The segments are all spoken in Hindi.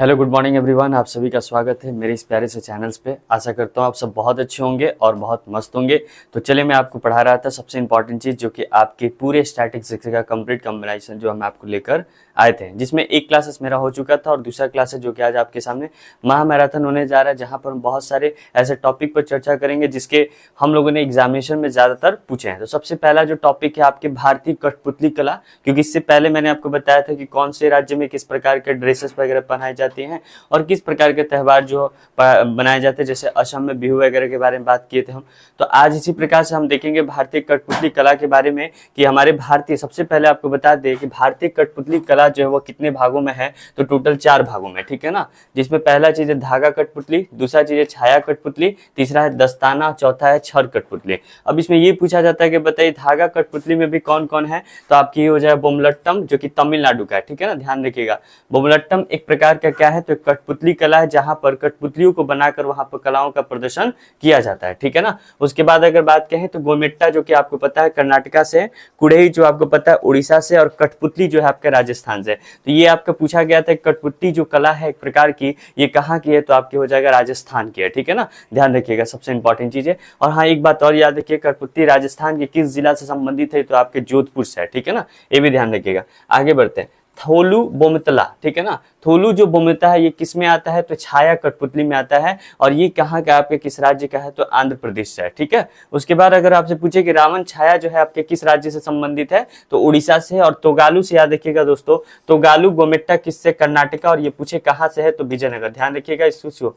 हेलो गुड मॉर्निंग एवरीवन, आप सभी का स्वागत है मेरे इस प्यारे से चैनल्स पे। आशा करता हूँ आप सब बहुत अच्छे होंगे और बहुत मस्त होंगे। तो चलिए, मैं आपको पढ़ा रहा था सबसे इंपॉर्टेंट चीज़ जो कि आपके पूरे स्टैटिस्टिक्स का कंप्लीट कॉम्बिनेशन जो हम आपको लेकर आए थे, जिसमें एक क्लासेस मेरा हो चुका था और दूसरा क्लासेस जो कि आज आपके सामने महा मैराथन होने जा रहा है, जहाँ पर हम बहुत सारे ऐसे टॉपिक पर चर्चा करेंगे जिसके हम लोगों ने एग्जामिनेशन में ज़्यादातर पूछे हैं। तो सबसे पहला जो टॉपिक है आपके भारतीय कठपुतली कला, क्योंकि इससे पहले मैंने आपको बताया था कि कौन से राज्य में किस प्रकार के ड्रेसेस वगैरह पहनाए जाती हैं और किस प्रकार के त्यौहार जो बनाए जाते हैं, जैसे असम में बिहू वगैरह के बारे में बात किए थे हम। तो आज इसी प्रकार से हम देखेंगे भारतीय कठपुतली कला के बारे में कि हमारे भारतीय, सबसे पहले आपको बता दें कि भारतीय कठपुतली कला जो है वो कितने भागों में है। तो टोटल 4 भागों में, ठीक है ना, जिसमें पहला चीज है धागा कठपुतली, दूसरा चीज है छाया कठपुतली, तीसरा है दस्ताना, चौथा है छर कठपुतली। अब इसमें ये पूछा जाता है कि बताइए धागा कठपुतली में भी कौन कौन है। तो आपकी हो जाए बोमलट्टम, जो कि तमिलनाडु का है, ठीक है ना, ध्यान रखिएगा। बोमलट्टम एक प्रकार का क्या है, तो कठपुतली कला है जहां पर कठपुतलियों को बनाकर वहां पर कलाओं का प्रदर्शन किया जाता है, ठीक है ना। उसके बाद अगर बात कहें तो गोमेट्टा, जो कि आपको पता है कर्नाटका से, कुड़ेही जो आपको पता है उड़ीसा से, और कठपुतली जो है आपके राजस्थान से। तो ये आपका पूछा गया था कठपुतली जो कला है एक प्रकार की, ये कहाँ की है, तो आपकी हो जाएगा राजस्थान की है, ठीक है ना, ध्यान रखिएगा, सबसे इंपॉर्टेंट चीज है। और हाँ, एक बात और याद रखिए, कठपुतली राजस्थान के किस जिला से संबंधित है, तो आपके जोधपुर से है, ठीक है ना, ये भी ध्यान रखिएगा। आगे बढ़ते हैं, थोलू बोमतला, ठीक है ना, थोलू जो बोमता है ये किस में आता है, तो छाया कठपुतली में आता है, और ये कहाँ का आपके किस राज्य का है, तो आंध्र प्रदेश से है, ठीक है। उसके बाद अगर आपसे पूछे कि रावण छाया जो है आपके किस राज्य से संबंधित है, तो उड़ीसा से। और तोगालू से याद रखिएगा दोस्तों, तोगालू गोमेट्टा किससे, कर्नाटका, और ये पूछे कहाँ से है, तो विजयनगर, ध्यान रखिएगा इसको,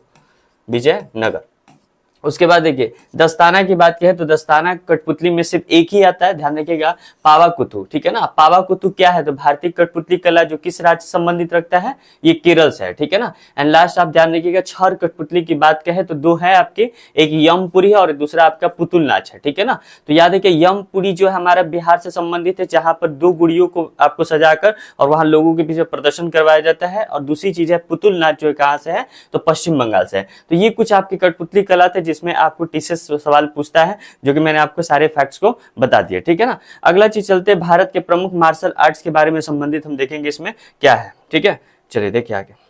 विजयनगर। उसके बाद देखिए दस्ताना की बात करें तो दस्ताना कठपुतली में सिर्फ एक ही आता है, ध्यान रखिएगा, पावाकुतु, ठीक है ना। पावाकुतु क्या है, तो भारतीय कठपुतली कला जो किस राज्य से संबंधित रखता है, ये केरल से है, ठीक है ना। एंड लास्ट आप ध्यान रखिएगा, छर कठपुतली की बात करें तो 2 है आपके, एक यमपुरी है और दूसरा आपका पुतुल नाच है, ठीक है ना। तो याद रखिए यमपुरी जो है हमारा बिहार से संबंधित है, जहां पर 2 गुड़ियों को आपको सजाकर और वहां लोगों के पीछे प्रदर्शन करवाया जाता है। और दूसरी चीज है पुतुल नाच, जो कहां से है, तो पश्चिम बंगाल से है। तो ये कुछ आपकी कठपुतली कला थे जिसमें आपको टीसीएस सवाल पूछता है, जो कि मैंने आपको सारे फैक्ट्स को बता दिया, ठीक है ना। अगला चीज चलते हैं, भारत के प्रमुख मार्शल आर्ट्स के बारे में संबंधित हम देखेंगे इसमें क्या है, ठीक है। चलिए देखिए आगे,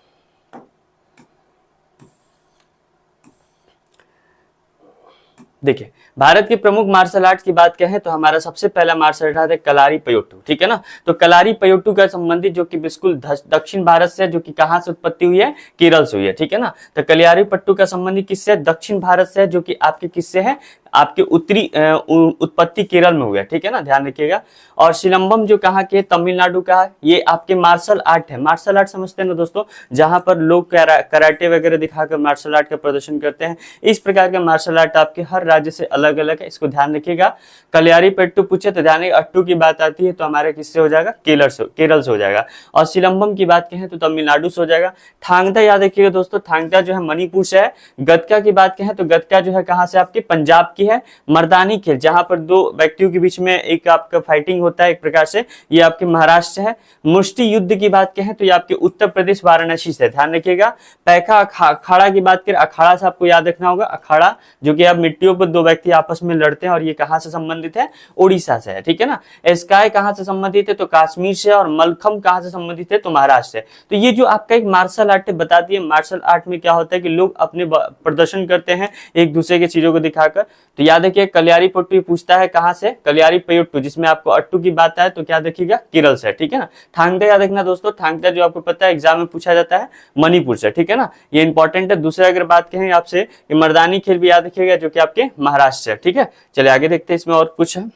देखिए भारत के प्रमुख मार्शल आर्ट्स की बात करें तो हमारा सबसे पहला मार्शल आर्ट है कलारी-पयट्टू, ठीक है ना। तो कलारी-पयट्टू का संबंधित जो कि बिल्कुल दक्षिण भारत से, जो कि कहां से उत्पत्ति हुई है, केरल से हुई है, ठीक है ना। तो कलारी-पयट्टू का संबंधित किससे, दक्षिण भारत से, जो कि आपके किससे है, आपके उत्तरी उत्पत्ति केरल में हुआ है, ठीक है ना, ध्यान रखिएगा। और सिलंबम जो कहाँ के, तमिलनाडु का, ये आपके मार्शल आर्ट है। मार्शल आर्ट समझते हैं ना दोस्तों, जहां पर लोग कराटे वगैरह दिखाकर मार्शल आर्ट का प्रदर्शन करते हैं। इस प्रकार के मार्शल आर्ट आपके हर राज्य से अलग अलग है, इसको ध्यान रखिएगा। कलारी-पयट्टू पूछे तो ध्यान रखिएगा, अट्टू की बात आती है तो हमारे किससे हो जाएगा, केरल से हो जाएगा। और सिलंबम की बात कहें तो तमिलनाडु से हो जाएगा। थांगता याद रखिएगा दोस्तों, थांगता जो है मणिपुर से है। गतका की बात कहें तो गतका जो है कहां से, आपके पंजाब की है। मर्दानी खेल, जहां पर 2 व्यक्तियों के बीच में एक आपका फाइटिंग होता है एक प्रकार से, ये आपके महाराष्ट्र से है। मुष्टि युद्ध की बात कहें तो ये आपके उत्तर प्रदेश वाराणसी से, ध्यान रखिएगा। पैखा अखाड़ा की बात करें, अखाड़ा से आपको याद रखना होगा, अखाड़ा जो कि अब मिट्टियों पर 2 व्यक्ति आपस में लड़ते हैं, और ये कहां से संबंधित है, उड़ीसा से है, ठीक है ना। स्काई कहां से संबंधित है, तो कश्मीर से। और मलखम कहां से संबंधित है, तो महाराष्ट्र से। तो ये जो आपका एक मार्शल आर्ट है, बता दिए मार्शल आर्ट में क्या होता है कि लोग अपने प्रदर्शन करते हैं एक दूसरे की चीजों को दिखाकर। तो याद रखिए कलारी-पयट्टू पूछता है कहां से, कलारी-पयट्टू, जिसमें आपको अट्टू की बात है तो क्या देखिएगा, केरल से, ठीक है ना। थांगता याद रखना दोस्तों, थांगता जो आपको पता है एग्जाम में पूछा जाता है, मणिपुर से, ठीक है ना, ये इंपॉर्टेंट है। दूसरा अगर बात कहें आपसे कि मर्दानी खेल भी याद रखिएगा, जो कि आपके महाराष्ट्र से, ठीक है। चलिए आगे देखते हैं, इसमें और कुछ है,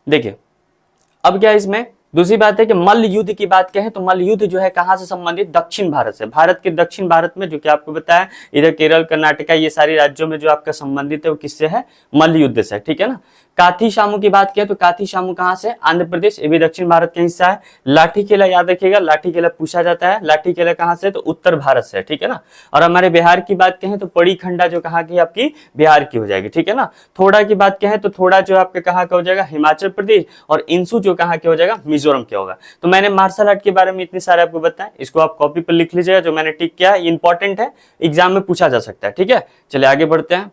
देखिए अब क्या इसमें दूसरी बात है कि मल्ल युद्ध की बात कहें तो मल्ल युद्ध जो है कहां से संबंधित, दक्षिण भारत से। भारत के दक्षिण भारत में, जो कि आपको बताया इधर केरल, कर्नाटका, ये सारी राज्यों में जो आपका संबंधित है वो किससे है, मल्ल युद्ध से, ठीक है ना। काथी शामू की बात करें तो काथी शामू कहां से, आंध्र प्रदेश, ये भी दक्षिण भारत का हिस्सा है। लाठी खेला याद रखिएगा, लाठी खेला पूछा जाता है, लाठी खेला कहां से, तो उत्तर भारत से, ठीक है ना। और हमारे बिहार की बात कहें तो पड़ी खंडा जो कहां की, आपकी बिहार की हो जाएगी, ठीक है ना। थोड़ा की बात कहें तो थोड़ा जो आपका कहां का हो जाएगा, हिमाचल प्रदेश। और इंसू जो कहां के हो जाएगा, मिजोरम के होगा। तो मैंने मार्शल आर्ट के बारे में इतने सारे आपको बताया, इसको आप कॉपी पर लिख लीजिएगा, जो मैंने टिक किया है इंपॉर्टेंट है, एग्जाम में पूछा जा सकता है, ठीक है। चलिए आगे बढ़ते हैं।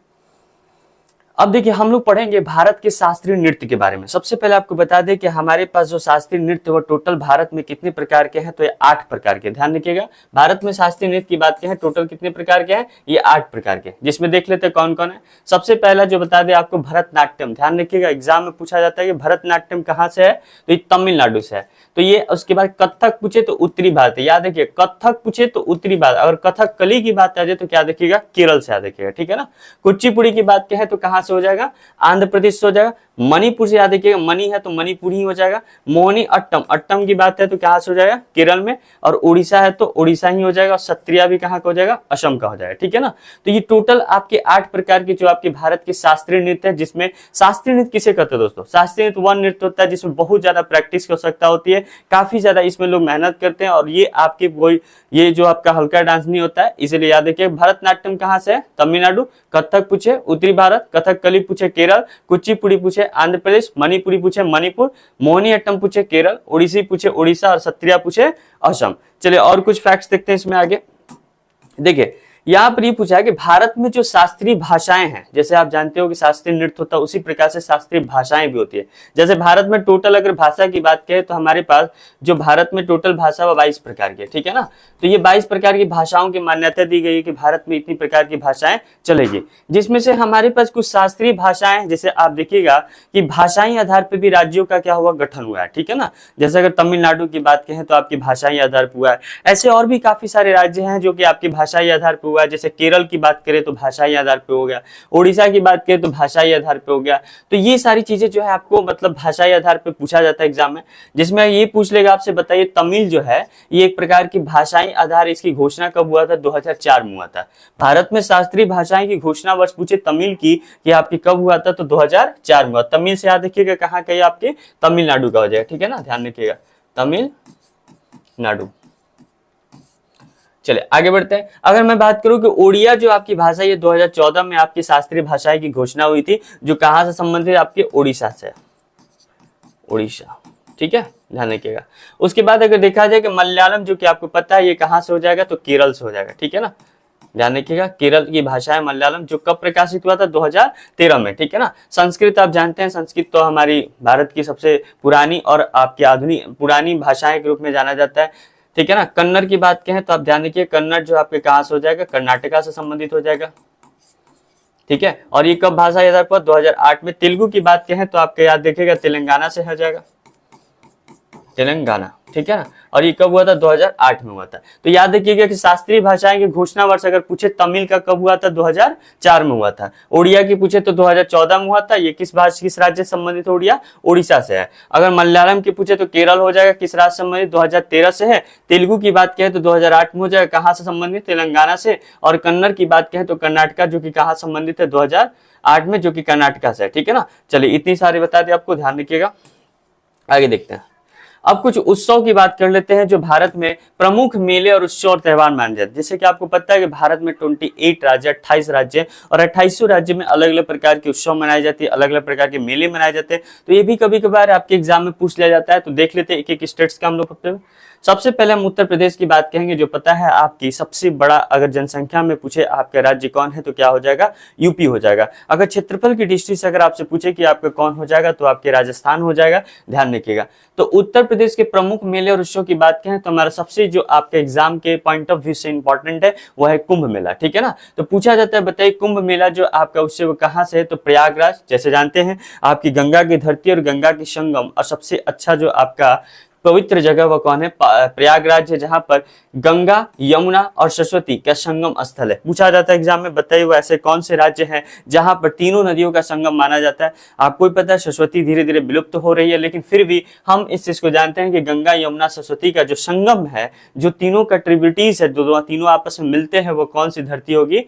अब देखिए हम लोग पढ़ेंगे भारत के शास्त्रीय नृत्य के बारे में। सबसे पहले आपको बता दें कि हमारे पास जो शास्त्रीय नृत्य वो टोटल भारत में कितने प्रकार के हैं, तो ये 8 प्रकार के। ध्यान रखिएगा, भारत में शास्त्रीय नृत्य की बात करें टोटल कितने प्रकार के हैं, ये 8 प्रकार के, जिसमें देख लेते हैं कौन कौन है। सबसे पहला जो बता दें आपको भरतनाट्यम। ध्यान रखिएगा, एग्जाम में पूछा जाता है कि भरतनाट्यम कहाँ से है, तो ये तमिलनाडु से है। तो ये उसके बाद कथक पूछे तो उत्तरी भारत है, याद रखिए कथक पूछे तो उत्तरी भारत। अगर कथक कली की बात आ जाए तो क्या देखिएगा, केरल से याद रखिएगा, ठीक है ना। कुचिपुड़ी की बात कहें तो कहां से हो जाएगा, आंध्र प्रदेश से हो जाएगा। मणिपुर से याद रखिएगा, मणि है तो मणिपुर ही हो जाएगा। मोहिनी अट्टम, अट्टम की बात है तो कहां से हो जाएगा, केरल में। और उड़ीसा है तो उड़ीसा ही हो जाएगा। और सत्रिया भी कहां का हो जाएगा, असम का हो जाएगा, ठीक है ना। तो ये टोटल आपके 8 प्रकार के जो आपके भारत के शास्त्रीय नृत्य है, जिसमें शास्त्रीय नृत्य किसे कहते हैं दोस्तों, शास्त्रीय नृत्य वह नृत्य होता है जिसमें बहुत ज्यादा प्रैक्टिस की आवश्यकता होती है, काफी ज्यादा इसमें लोग मेहनत करते हैं। और ये आपके कोई ये जो आपका हल्का डांस नहीं होता है, इसलिए याद रखिए भरतनाट्यम कहां से है, तमिलनाडु। कथक पूछे उत्तरी भारत, कथकली पूछे केरल, कुचिपुड़ी पूछे आंध्र प्रदेश, मणिपुरी पूछे मणिपुर, मोहिनीअट्टम पूछे केरल, ओडिसी पूछे उड़ीसा और सत्रिया पूछे असम। चलिए और कुछ फैक्ट्स देखते हैं इसमें आगे। देखिए यहाँ पर ये पूछा है कि भारत में जो शास्त्रीय भाषाएं हैं, जैसे आप जानते हो कि शास्त्रीय नृत्य होता है उसी प्रकार से शास्त्रीय भाषाएं भी होती है। जैसे भारत में टोटल अगर भाषा की बात करें तो हमारे पास जो भारत में टोटल भाषा वो 22 प्रकार की है, ठीक है ना। तो ये 22 प्रकार की भाषाओं की मान्यता दी गई है कि भारत में इतनी प्रकार की भाषाएं चलेगी, जिसमें से हमारे पास कुछ शास्त्रीय भाषाएं, जैसे आप देखिएगा कि भाषाई आधार पर भी राज्यों का क्या हुआ, गठन हुआ है, ठीक है ना। जैसे अगर तमिलनाडु की बात करें तो आपकी भाषाई आधार पर हुआ है। ऐसे और भी काफी सारे राज्य हैं जो कि आपकी भाषाई आधार पर हुआ है। जैसे केरल की बात करें तो भाषाई आधार पे हो गया, ओडिशा की बात करें तो भाषाई आधार पे हो गया। तो ये सारी चीजें जो है आपको मतलब भाषाई आधार पे पूछा जाता है एग्जाम में, जिसमें ये पूछ लेगा आपसे, बताइए तमिल जो है ये एक प्रकार की भाषाई आधार, इसकी घोषणा कब हुआ था, 2004 में हुआ था। भारत में शास्त्रीय भाषाएं की घोषणा वर्ष पूछे तमिल की कि आपकी कब हुआ था, तो 2004 में हुआ। तमिल से याद रखिएगा कहाँ का, आपके तमिलनाडु का हो जाएगा, ठीक है ना, ध्यान रखिएगा तमिलनाडु। चलिए आगे बढ़ते हैं। अगर मैं बात करूं कि ओडिया जो आपकी भाषा ये 2014 में आपकी शास्त्रीय भाषाएं की घोषणा हुई थी, जो कहां से संबंधित, आपके ओडिशा से, ओडिशा, ठीक है, ध्यान रखिएगा। उसके बाद अगर देखा जाए कि मलयालम जो कि आपको पता है ये कहां से हो जाएगा, तो केरल से हो जाएगा, ठीक है ना, ध्यान रखिएगा। केरल की भाषा है मलयालम, जो कब प्रकाशित हुआ था, 2013 में, ठीक है ना। संस्कृत आप जानते हैं, संस्कृत तो हमारी भारत की सबसे पुरानी और आपकी आधुनिक पुरानी भाषाएं के रूप में जाना जाता है, ठीक है ना। कन्नड़ की बात कहें तो आप ध्यान रखिए, कन्नड़ जो आपके कहां से हो जाएगा, कर्नाटका से संबंधित हो जाएगा, ठीक है। और ये कब भाषा आधार पर, 2008 में। तेलुगु की बात कहें तो आपके याद देखिएगा तेलंगाना से हो जाएगा, तेलंगाना, ठीक है ना। और ये कब हुआ था, 2008 में हुआ था। तो याद रखिएगा कि शास्त्रीय भाषाएं की घोषणा वर्ष अगर पूछे तमिल का कब हुआ था, 2004 में हुआ था। ओडिया की पूछे तो 2014 में हुआ था। ये किस राज्य से संबंधित, ओडिया उड़ीसा से है। अगर मलयालम की पूछे तो केरल हो जाएगा, किस राज्य से संबंधित, 2013 से है। तेलुगु की बात कहें तो 2008 में हो जाएगा, कहां से संबंधित, तेलंगाना से। और कन्नड़ की बात कहें तो कर्नाटका, जो कि कहां संबंधित है, 2008 में, जो कि कर्नाटका से है, ठीक है ना। चलिए इतनी सारी बता दें आपको, ध्यान रखिएगा। आगे देखते हैं। अब कुछ उत्सव की बात कर लेते हैं जो भारत में प्रमुख मेले और उत्सव और त्यौहार माने जाते हैं। जैसे कि आपको पता है कि भारत में 28 राज्य, 28 राज्य और 28 राज्य में अलग अलग प्रकार के उत्सव मनाए जाते हैं, अलग अलग प्रकार के मेले मनाए जाते हैं। तो ये भी कभी कभार आपके एग्जाम में पूछ लिया जाता है। तो देख लेते हैं एक एक स्टेट्स का हम लोग। सबसे पहले हम उत्तर प्रदेश की बात कहेंगे, जो पता है आपकी सबसे बड़ा, अगर जनसंख्या में पूछे आपका राज्य कौन है तो क्या हो जाएगा, यूपी हो जाएगा। अगर क्षेत्रफल की दृष्टि से अगर आपसे पूछे कि आपका कौन हो जाएगा, तो आपके राजस्थान हो जाएगा, ध्यान रखिएगा। तो उत्तर प्रदेश के प्रमुख मेले और उत्सव की बात करें तो हमारा सबसे जो आपके एग्जाम के पॉइंट ऑफ व्यू से इंपॉर्टेंट है वो है कुंभ मेला, ठीक है ना। तो पूछा जाता है, बताइए कुंभ मेला जो आपका उत्सव कहाँ से है, तो प्रयागराज। जैसे जानते हैं आपकी गंगा की धरती और गंगा की संगम, और सबसे अच्छा जो आपका पवित्र जगह वह कौन है, प्रयागराज है, जहां पर गंगा, यमुना और सरस्वती का संगम स्थल है। पूछा जाता है एग्जाम में, बताइए वो ऐसे कौन से राज्य हैं जहां पर तीनों नदियों का संगम माना जाता है। आपको भी पता है सरस्वती धीरे धीरे विलुप्त हो रही है, लेकिन फिर भी हम इस चीज को जानते हैं कि गंगा, यमुना, सरस्वती का जो संगम है, जो तीनों का ट्रिब्यूटरीज है, तीनों आपस में मिलते हैं, वो कौन सी धरती होगी,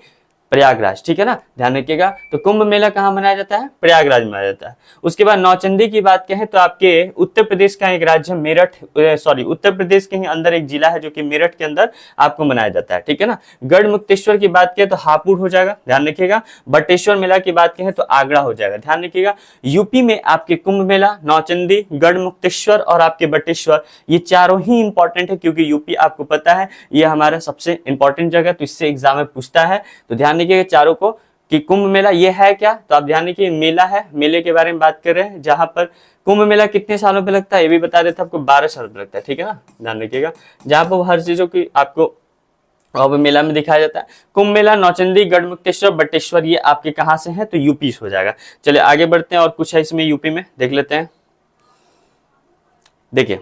प्रयागराज, ठीक है ना, ध्यान रखिएगा। तो कुंभ मेला कहाँ मनाया जाता है, प्रयागराज मनाया जाता है। उसके बाद नौचंदी की बात कहें तो आपके उत्तर प्रदेश का एक राज्य मेरठ, उत्तर प्रदेश के ही अंदर एक जिला है जो कि मेरठ के अंदर आपको मनाया जाता है, ठीक है ना। गढ़मुक्तेश्वर की बात कहें तो हापुड़ हो जाएगा, ध्यान रखिएगा। बटेश्वर मेला की बात कहें तो आगरा हो जाएगा, ध्यान रखिएगा। यूपी में आपके कुंभ मेला, नौचंदी, गढ़मुक्तेश्वर और आपके बटेश्वर, ये चारों ही इंपॉर्टेंट है, क्योंकि यूपी आपको पता है ये हमारा सबसे इंपॉर्टेंट जगह, तो इससे एग्जाम में पूछता है। तो ध्यान रखिएगा चारों को कि कुंभ मेला ये है क्या, तो आप ध्यान रखिए मेला है, मेले के बारे में बात कर रहे हैं, जहां पर कुंभ मेला कितने सालों पे लगता है ये भी बता देते हैं आपको, 12 साल पे लगता है, ठीक है ना, ध्यान रखिएगा, जहां पर हर चीजों की आपको अब मेला में दिखाया जाता है। कुंभ मेला नौचंदी, गढ़मुक्तेश्वर, बटेश्वर ये आपके कहां से हैं, तो यूपी से हो जाएगा। चलिए आगे बढ़ते हैं, और कुछ है इसमें यूपी में देख लेते हैं। देखिए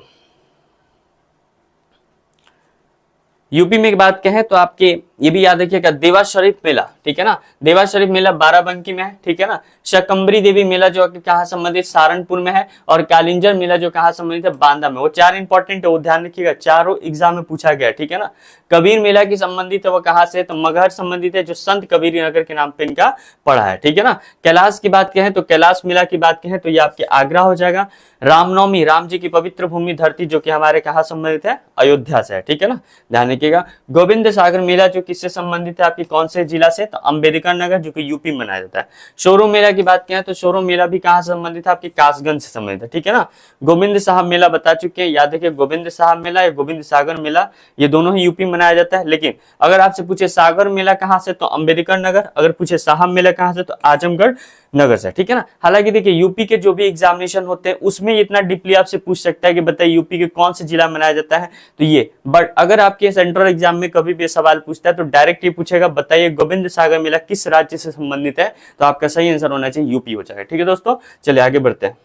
यूपी में एक बात कहें तो आपके ये भी याद रखिएगा, देवा शरीफ मेला, ठीक है ना, देवा शरीफ मेला बाराबंकी में है, ठीक है ना, शकंबरी देवी मेला जो कहाँ संबंधित, सहारनपुर में है, और कालिंजर मेला जो कहाँ संबंधित है, बांदा में। वो 4 इंपॉर्टेंट है, वो ध्यान रखिएगा, चारों एग्जाम में पूछा गया, ठीक है ना। कबीर मेला की संबंधित है, वो कहाँ से है, तो मगहर संबंधित है, जो संत कबीर नगर के नाम पे इनका पड़ा है, ठीक है ना। कैलाश की बात कहें तो कैलाश मेला की बात कहें तो ये आपके आगरा हो जाएगा। रामनवमी, राम जी की पवित्र भूमि धरती जो कि हमारे कहाँ संबंधित है, अयोध्या से है, ठीक है ना, ध्यान रखिएगा। गोविंद सागर मेला जो किससे संबंधित है, आपकी कौन से जिला से, तो अंबेडकर नगर जो कि यूपी में मनाया जाता है। शोरूम मेला की बात करें तो शोरूम मेला भी कहाँ संबंधित है, आपकी कासगंज से संबंधित है, ठीक है ना। गोविंद साहब मेला बता चुके हैं, याद रखिए गोविंद साहब मेला या गोविंद सागर मेला ये दोनों ही यूपी में मनाया जाता है। लेकिन अगर आपसे पूछे सागर मेला कहाँ से, तो अंबेडकर नगर, अगर पूछे साहब मेला कहाँ से, तो आजमगढ़ नगर से, ठीक है ना। हालांकि देखिए यूपी के जो भी एग्जामिनेशन होते हैं उसमें इतना डीपली आपसे पूछ सकता है कि बताइए यूपी के कौन से जिला मनाया जाता है, तो ये, बट अगर आपके सेंट्रल एग्जाम में कभी भी सवाल पूछता है तो डायरेक्ट ये पूछेगा बताइए गोविंद सागर मेला किस राज्य से संबंधित है, तो आपका सही आंसर होना चाहिए यूपी हो जाएगा, ठीक है दोस्तों। चलिए आगे बढ़ते हैं।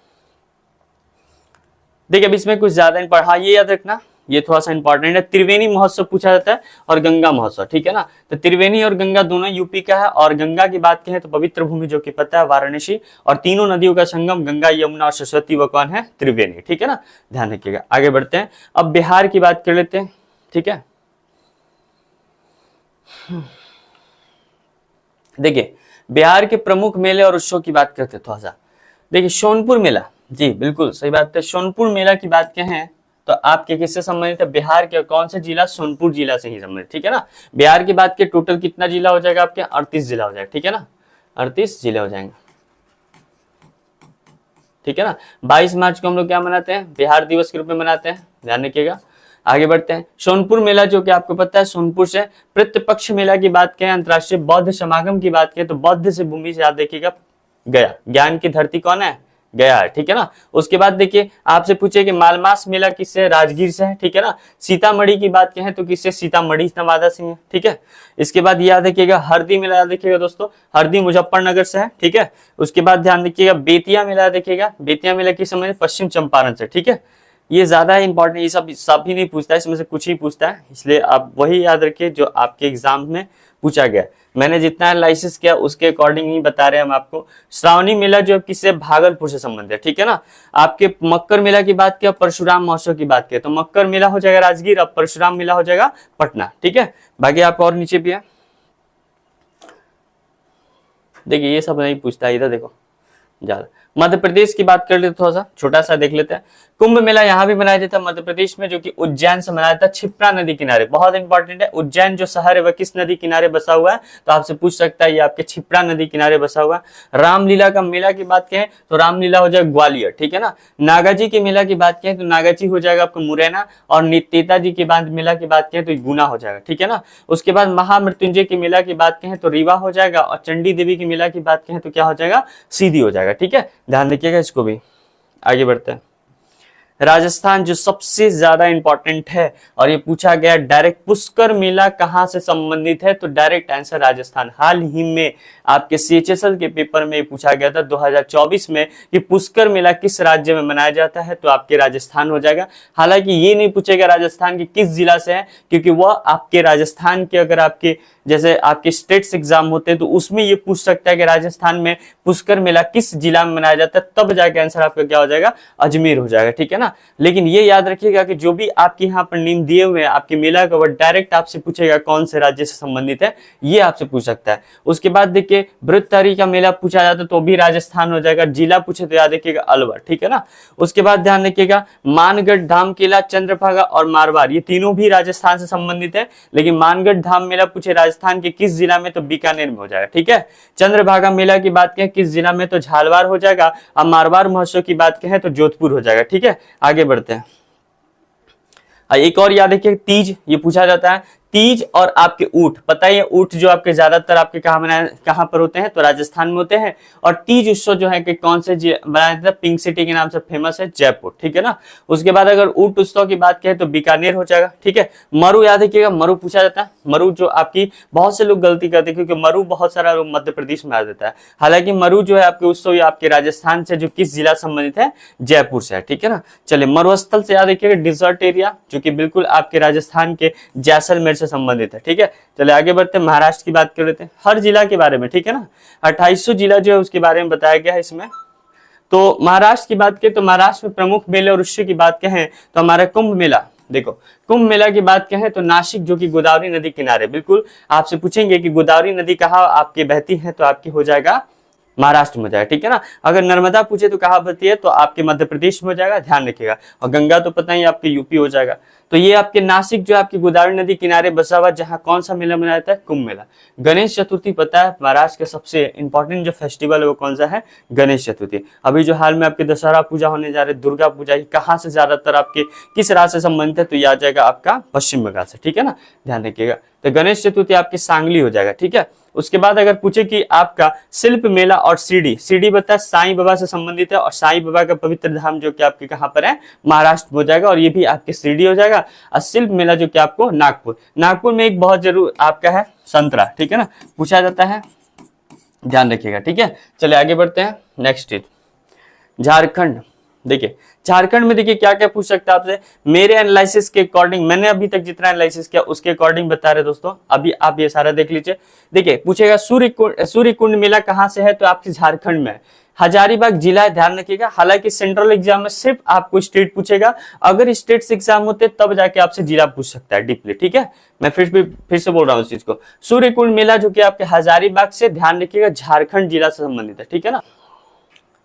देखिए अब इसमें कुछ ज्यादा हाँ ये याद रखना, ये थोड़ा सा इंपॉर्टेंट है, त्रिवेणी महोत्सव पूछा जाता है और गंगा महोत्सव, ठीक है ना। तो त्रिवेणी और गंगा दोनों यूपी का है, और गंगा की बात करें तो पवित्र भूमि जो कि पता है वाराणसी, और तीनों नदियों का संगम गंगा, यमुना और सरस्वती वो कौन है, त्रिवेणी, ठीक है ना, ध्यान रखिएगा। आगे बढ़ते हैं, अब बिहार की बात कर लेते हैं, ठीक है। देखिए बिहार के प्रमुख मेले और उत्सव की बात करते हैं थोड़ा सा। देखिए सोनपुर मेला, जी बिल्कुल सही बात है, सोनपुर मेला की बात कहें तो आपके किससे संबंधित है, बिहार के कौन से जिला, सोनपुर जिला से ही संबंधित, ठीक है ना। बिहार की बात के टोटल कितना जिला हो जाएगा आपके, 38 जिला हो जाएगा, ठीक है ना, 38 जिले हो जाएंगे, ठीक है ना। 22 मार्च को हम लोग क्या मनाते हैं, बिहार दिवस के रूप में मनाते हैं, ध्यान रखिएगा। आगे बढ़ते हैं, सोनपुर मेला जो कि आपको पता है सोनपुर से। पितृपक्ष मेला की बात करें, अंतर्राष्ट्रीय बौद्ध समागम की बात करें तो बौद्ध से भूमि से याद देखिएगा गया, ज्ञान की धरती कौन है, गया है, ठीक है ना। उसके बाद देखिए आपसे पूछे कि मालमास मेला किससे, राजगीर से है, ठीक है ना। सीतामढ़ी की बात कहें तो किससे, सीतामढ़ी नवादा से है, ठीक है। इसके बाद याद रखिएगा हरदी मेला याद रखिएगा दोस्तों, हरदी मुजफ्फरनगर से है, ठीक है। उसके बाद ध्यान रखिएगा बेतिया मेला देखिएगा, बेतिया मेला किस समय, पश्चिम चंपारण से, ठीक है। ये ज्यादा इंपॉर्टेंट, ये सब ही नहीं पूछता है, इसमें से कुछ ही पूछता है, इसलिए आप वही याद रखिए जो आपके एग्जाम में पूछा गया। मैंने जितना एनालिसिस किया उसके अकॉर्डिंग ही बता रहे हैं हम आपको। श्रावणी मेला जो किससे, भागलपुर से संबंधित है, ठीक है ना। आपके मक्कर मेला की बात किया, परशुराम महोत्सव की बात किया तो मक्कर मेला हो जाएगा राजगीर, अब परशुराम मेला हो जाएगा पटना, ठीक है। बाकी आपको और नीचे भी है, देखिए ये सब नहीं पूछता, इधर देखो ज्यादा। मध्य प्रदेश की बात कर लेते थोड़ा सा, छोटा सा देख लेते हैं। कुंभ मेला यहाँ भी मनाया जाता है मध्य प्रदेश में, जो कि उज्जैन से मनाया जाता है, क्षिप्रा नदी किनारे, बहुत इंपॉर्टेंट है। उज्जैन जो शहर है वह किस नदी किनारे बसा हुआ है, तो आपसे पूछ सकता है, ये आपके क्षिप्रा नदी किनारे बसा हुआ है। रामलीला का मेला की बात करें तो रामलीला हो जाएगा ग्वालियर, ठीक है ना। नागाजी की मेला की बात करें तो नागाजी हो जाएगा आपको मुरैना, और नेताजी की बात मेला की बात करें तो गुना हो जाएगा, ठीक है ना। उसके बाद महामृत्युंजय की मेला की बात करें तो रीवा हो जाएगा, और चंडी देवी की मेला की बात करें तो क्या हो जाएगा, सीधी हो जाएगा, ठीक है, ध्यान रखिएगा इसको भी। आगे बढ़ते हैं, राजस्थान जो सबसे ज्यादा इंपॉर्टेंट है और ये पूछा गया डायरेक्ट, पुष्कर मेला कहां से संबंधित है, तो डायरेक्ट आंसर राजस्थान। हाल ही में आपके CHSL के पेपर में पूछा गया था 2024 में कि पुष्कर मेला किस राज्य में मनाया जाता है, तो आपके राजस्थान हो जाएगा। हालांकि ये नहीं पूछेगा राजस्थान के किस जिला से है, क्योंकि वह आपके राजस्थान के, अगर आपके जैसे आपके स्टेट्स एग्जाम होते हैं तो उसमें ये पूछ सकता है कि राजस्थान में पुष्कर मेला किस जिला में मनाया जाता है, तब जाके आंसर आपका क्या हो जाएगा, अजमेर हो जाएगा, ठीक है ना। लेकिन ये याद रखिएगा कि जो भी आपके यहाँ पर नेम दिए हुए हैं आपके मेला का, वो डायरेक्ट आपसे पूछेगा कौन से राज्य से संबंधित है, ये आपसे पूछ सकता है। उसके बाद देखिए वृत्तहरि का मेला पूछा जाता है तो भी राजस्थान हो जाएगा, जिला पूछे तो याद रखिएगा अलवर, ठीक है ना। उसके बाद ध्यान रखिएगा मानगढ़ धाम किला, चंद्रभागा और मारवाड़, ये तीनों भी राजस्थान से संबंधित है। लेकिन मानगढ़ धाम मेला पूछे राजस्थान के किस जिला में, तो बीकानेर में हो जाएगा, ठीक है। चंद्रभागा मेला की बात करें किस जिला में, तो झालवाड़ हो जाएगा। और मारवाड़ महोत्सव की बात करें तो जोधपुर हो जाएगा, ठीक है। आगे बढ़ते हैं, एक और याद रखिए तीज, ये पूछा जाता है तीज और आपके ऊंट, पता है ऊंट जो आपके ज्यादातर आपके कहाँ पर होते हैं, तो राजस्थान में होते हैं। और तीज उत्सव जो है कि कौन से बनाया जाता है, पिंक सिटी के नाम से फेमस है जयपुर, ठीक है ना। उसके बाद अगर ऊंट उत्सव की बात करें तो बीकानेर हो जाएगा, ठीक है। मरु याद रखिएगा, मरु पूछा जाता है। मरु जो आपकी बहुत से लोग गलती करते हैं क्योंकि मरु बहुत सारा लोग मध्य प्रदेश में आ जाता है, हालांकि मरु जो है आपके उत्सव आपके राजस्थान से जो किस जिला संबंधित है, जयपुर से है, ठीक है ना। चलिए मरुस्थल से याद रखिएगा डिजर्ट एरिया, जो कि बिल्कुल आपके राजस्थान के जैसलमेर से संबंधित है, ठीक है। चलिए आगे बढ़ते हैं, महाराष्ट्र की बात कर लेते हैं, हर जिला के बारे में, ठीक है ना। 2800 जिला जो है उसके बारे में बताया गया है इसमें। तो महाराष्ट्र की बात करें तो महाराष्ट्र में प्रमुख मेले और उत्सव की बात कहें तो हमारा कुंभ मेला, देखो कुंभ मेला की बात कहें तो नासिक जो कि गोदावरी नदी किनारे, बिल्कुल आपसे पूछेंगे कि गोदावरी नदी कहाँ आपकी बहती है, तो आपकी हो जाएगा महाराष्ट्र में हो जाएगा, ठीक है ना। अगर नर्मदा पूछे तो कहाँ बहती है, तो आपके मध्य प्रदेश में हो जाएगा, ध्यान रखिएगा। और गंगा तो पता ही आपके यूपी हो जाएगा। तो ये आपके नासिक जो आपकी गोदावरी नदी किनारे बसा हुआ, जहाँ कौन सा मेला मनाया जाता है, कुंभ मेला। गणेश चतुर्थी पता है महाराष्ट्र का सबसे इंपॉर्टेंट जो फेस्टिवल है वो कौन सा है, गणेश चतुर्थी। अभी जो हाल में आपके दशहरा पूजा होने जा रहे, दुर्गा पूजा, कहाँ से ज्यादातर आपके किस राज्य से संबंधित है, तो यह आ जाएगा आपका पश्चिम बंगाल से, ठीक है ना, ध्यान रखिएगा। तो गणेश चतुर्थी आपकी सांगली हो जाएगा, ठीक है। उसके बाद अगर पूछे कि आपका शिल्प मेला और सीडी बता है साईं बाबा से संबंधित है, और साईं बाबा का पवित्र धाम जो कि आपके कहां पर है, महाराष्ट्र में हो जाएगा, और ये भी आपके सीडी हो जाएगा। और शिल्प मेला जो कि आपको नागपुर में एक बहुत जरूर आपका है संतरा, ठीक है ना, पूछा जाता है, ध्यान रखिएगा, ठीक है। चलिए आगे बढ़ते हैं, नेक्स्ट झारखंड। देखिए झारखंड में देखिए क्या क्या पूछ सकता है आपसे, मेरे एनालिसिस के अकॉर्डिंग, मैंने अभी तक जितना एनालिसिस किया उसके अकॉर्डिंग बता रहे दोस्तों, अभी आप ये सारा देख लीजिए। देखिए पूछेगा सूर्य कुंड मेला कहाँ से है, तो आपके झारखंड में है, हजारीबाग जिला है, ध्यान रखिएगा। हालांकि सेंट्रल एग्जाम में सिर्फ आपको स्टेट पूछेगा, अगर स्टेट एग्जाम होते तब जाके आपसे जिला पूछ सकता है डीपली, ठीक है। मैं फिर से बोल रहा हूँ इस चीज को, सूर्य कुंड मेला जो कि आपके हजारीबाग से, ध्यान रखिएगा, झारखंड जिला से संबंधित है, ठीक है ना।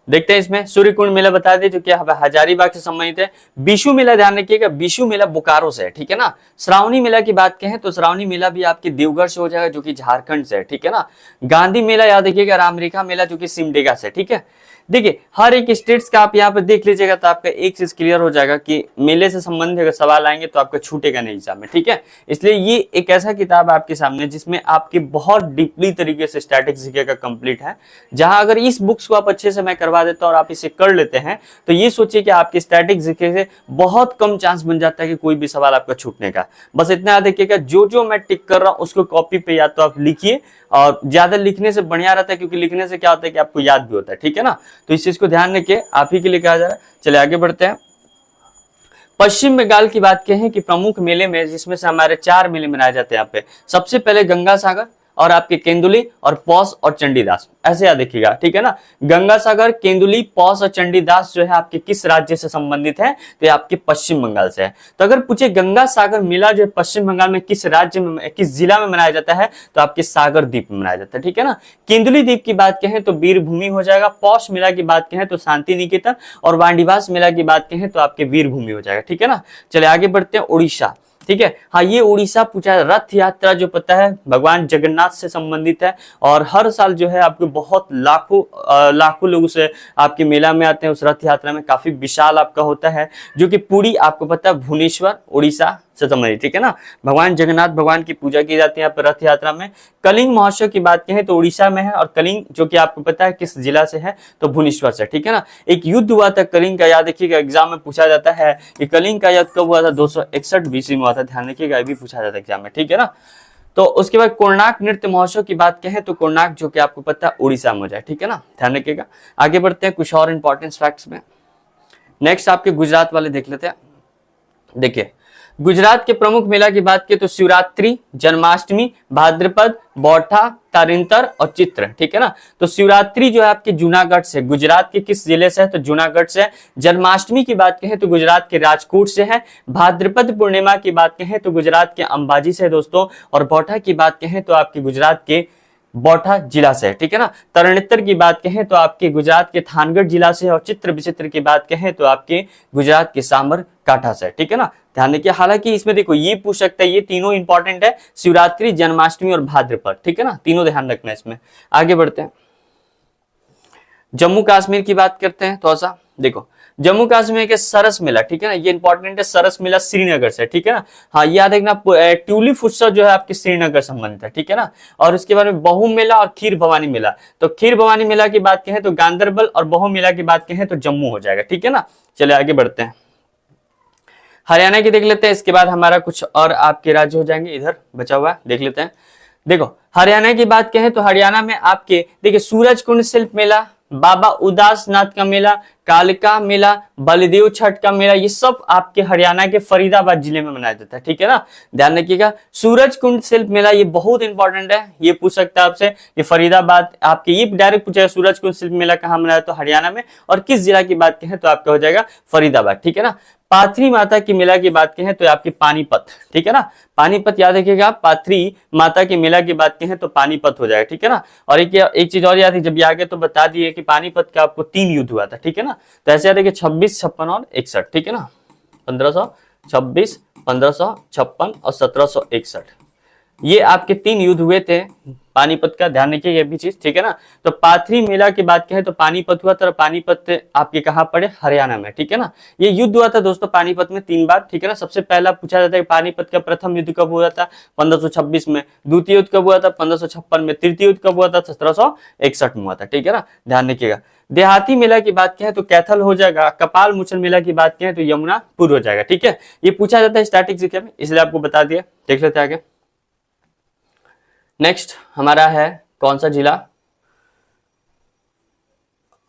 देखते हैं इसमें सूर्य कुंड मेला बता दे जो कि हजारीबाग से संबंधित है। बिशु मेला ध्यान रखिएगा, बिशु मेला बोकारो से है, ठीक है ना। श्रावणी मेला की बात कहें तो श्रावणी मेला भी आपके देवघर से हो जाएगा, जो कि झारखंड से है, ठीक है ना। गांधी मेला याद रखिएगा, रामरेखा मेला जो कि सिमडेगा से, ठीक है। देखिए हर एक स्टेट्स का आप यहाँ पे देख लीजिएगा तो आपका एक चीज क्लियर हो जाएगा कि मेले से संबंधित अगर सवाल आएंगे तो आपका छूटेगा नहीं एग्जाम में, ठीक है। इसलिए ये एक ऐसा किताब आपके सामने जिसमें आपके बहुत डीपली तरीके से स्टैटिक्स जीके का कंप्लीट है, जहां अगर इस बुक्स को आप अच्छे से मैं करवा देता हूं और आप इसे कर लेते हैं तो ये सोचिए कि आपके स्टैटिक्स जीके से बहुत कम चांस बन जाता है कि कोई भी सवाल आपका छूटने का। बस इतना याद रखिएगा, जो मैं टिक कर रहा हूं उसको कॉपी पे या तो आप लिखिए, और ज्यादा लिखने से बढ़िया रहता है, क्योंकि लिखने से क्या होता है कि आपको याद भी होता है, ठीक है ना। तो इस चीज को ध्यान रखिए, आप ही के लिए कहा जा रहा है। चलिए आगे बढ़ते हैं। पश्चिम बंगाल की बात कहें कि प्रमुख मेले में, जिसमें से हमारे 4 मेले मनाए जाते हैं यहाँ पे, सबसे पहले गंगा सागर और आपके केंदुली और पौष और चंडीदास, ऐसे याद रखिएगा, ठीक है ना। गंगा सागर, केंदुली, पौष और चंडीदास जो है आपके किस राज्य से संबंधित है, तो ये आपके पश्चिम बंगाल से है। तो अगर पूछे गंगा सागर मेला जो है पश्चिम बंगाल में किस राज्य में, किस जिला में मनाया जाता है, तो आपके सागर द्वीप में मनाया जाता है, ठीक है ना। केंदुली द्वीप की बात कहें तो वीरभूमि हो जाएगा, पौष मेला की बात कहें तो शांति निकेतन, और वांडीवास मेला की बात कहें तो आपके वीरभूमि हो जाएगा, ठीक है ना। चले आगे बढ़ते हैं, उड़ीसा, ठीक है। हाँ ये उड़ीसा पूछा है। रथ यात्रा जो पता है भगवान जगन्नाथ से संबंधित है, और हर साल जो है आपके बहुत लाखों लोग उस आपके मेला में आते हैं, उस रथ यात्रा में काफी विशाल आपका होता है, जो कि पूरी आपको पता है भुवनेश्वर उड़ीसा से संबंधित, ठीक है ना। भगवान जगन्नाथ भगवान की पूजा की जाती है यहाँ पर रथ यात्रा में। कलिंग महोत्सव की बात कहें तो उड़ीसा में है, और कलिंग जो कि आपको पता है किस जिला से है, तो भुवनेश्वर से, ठीक है ना। एक युद्ध हुआ था कलिंग का, याद रखिएगा, एग्जाम में पूछा जाता है कि कलिंग का युद्ध कब हुआ था, 261 BC में हुआ था, ध्यान रखिएगा, ये भी पूछा जाता है एग्जाम में, ठीक है ना। तो उसके बाद कोणार्क नृत्य महोत्सव की बात कहें तो कोणार्क जो कि आपको पता है उड़ीसा में हो जाए, ठीक है ना, ध्यान रखिएगा। आगे बढ़ते हैं कुछ और इंपॉर्टेंट फैक्ट्स में। नेक्स्ट आपके गुजरात वाले देख लेते हैं। देखिए गुजरात के प्रमुख मेला की बात की तो शिवरात्रि, जन्माष्टमी, भाद्रपद, बौठा, तारिंतर और चित्र, ठीक है ना। तो शिवरात्रि जो है आपके जूनागढ़ से, गुजरात के किस जिले से है, तो जूनागढ़ से है। जन्माष्टमी की बात कहें तो गुजरात के राजकोट से है। भाद्रपद पूर्णिमा की बात कहें तो गुजरात के अंबाजी से है दोस्तों, और बौठा की बात कहें तो आपके गुजरात के बौठा जिला से है, ठीक है ना। तरणितर की बात कहें तो आपके गुजरात के थानगढ़ जिला से, और चित्र विचित्र की बात कहें तो आपके गुजरात के सामर काठा से, ठीक है ना, ध्यान रखिए। हालांकि इसमें देखो ये पूछ सकता है, ये तीनों इंपॉर्टेंट है, शिवरात्रि, जन्माष्टमी और भाद्रपद, ठीक है ना, तीनों ध्यान रखना है इसमें। आगे बढ़ते हैं, जम्मू कश्मीर की बात करते हैं थोड़ा सा। देखो जम्मू कश्मीर के सरस मेला, ठीक है ना, ये इंपॉर्टेंट है, सरस मेला श्रीनगर से, ठीक है ना। हाँ याद रखना, ट्यूलिप उत्सव जो है आपके श्रीनगर संबंधित है, ठीक है ना। और उसके बाद में बहु मेला और खीर भवानी मेला, तो खीर भवानी मेला की बात कहें तो गांधरबल और बहु मेला की बात कहें तो जम्मू हो जाएगा, ठीक है ना। चलिए आगे बढ़ते हैं, हरियाणा की देख लेते हैं, इसके बाद हमारा कुछ और आपके राज्य हो जाएंगे, इधर बचा हुआ देख लेते हैं। देखो हरियाणा की बात कहें तो हरियाणा में आपके देखिए सूरज कुंड शिल्प मेला, बाबा उदासनाथ का मेला, कालिका मेला, बलदेव छठ का मेला, ये सब आपके हरियाणा के फरीदाबाद जिले में मनाया जाता है, ठीक है ना। ध्यान रखिएगा, सूरज कुंड शिल्प मेला ये बहुत इंपॉर्टेंट है, ये पूछ सकता है आपसे, ये फरीदाबाद आपके, ये डायरेक्ट पूछेगा सूरज कुंड शिल्प मेला कहाँ मनाया, तो हरियाणा में, और किस जिला की बात कहें तो आपका हो जाएगा फरीदाबाद, ठीक है ना। पाथरी माता की मेला की बात कहें तो आपकी पानीपत, ठीक है ना, पानीपत याद रखिएगा, पाथरी माता की मेला की बात कहें तो पानीपत हो जाएगा, ठीक है ना। और एक चीज और याद है, जब ये आगे तो बता दिए कि पानीपत का आपको 3 युद्ध हुआ था, ठीक है ना। तो ऐसे याद है कि 26, 56 और 61, ठीक है ना, 1526, 1556 और 1761, ये आपके 3 युद्ध हुए थे पानीपत का, ध्यान रखिए ये भी चीज, ठीक है ना। तो पाथरी मेला की बात कहें तो पानीपत हुआ था, और पानीपत आपके कहां पड़े, हरियाणा में, ठीक है ना। ये युद्ध हुआ था दोस्तों पानीपत में 3 बार, ठीक है ना। सबसे पहला पूछा जाता है पानीपत का प्रथम युद्ध कब हुआ था, 1526 में, द्वितीय युद्ध कब हुआ था 1556 में, तृतीय युद्ध कब हुआ था 1761 में हुआ था, ठीक है ना, ध्यान रखिएगा। देहाती मेला की बात कहें तो कैथल हो जाएगा, कपाल मोचन मेला की बात कहें तो यमुनापुर हो जाएगा, ठीक है। ये पूछा जाता है स्टैटिक जीके में, इसलिए आपको बता दिया, देख लेते हैं आगे। नेक्स्ट हमारा है कौन सा जिला,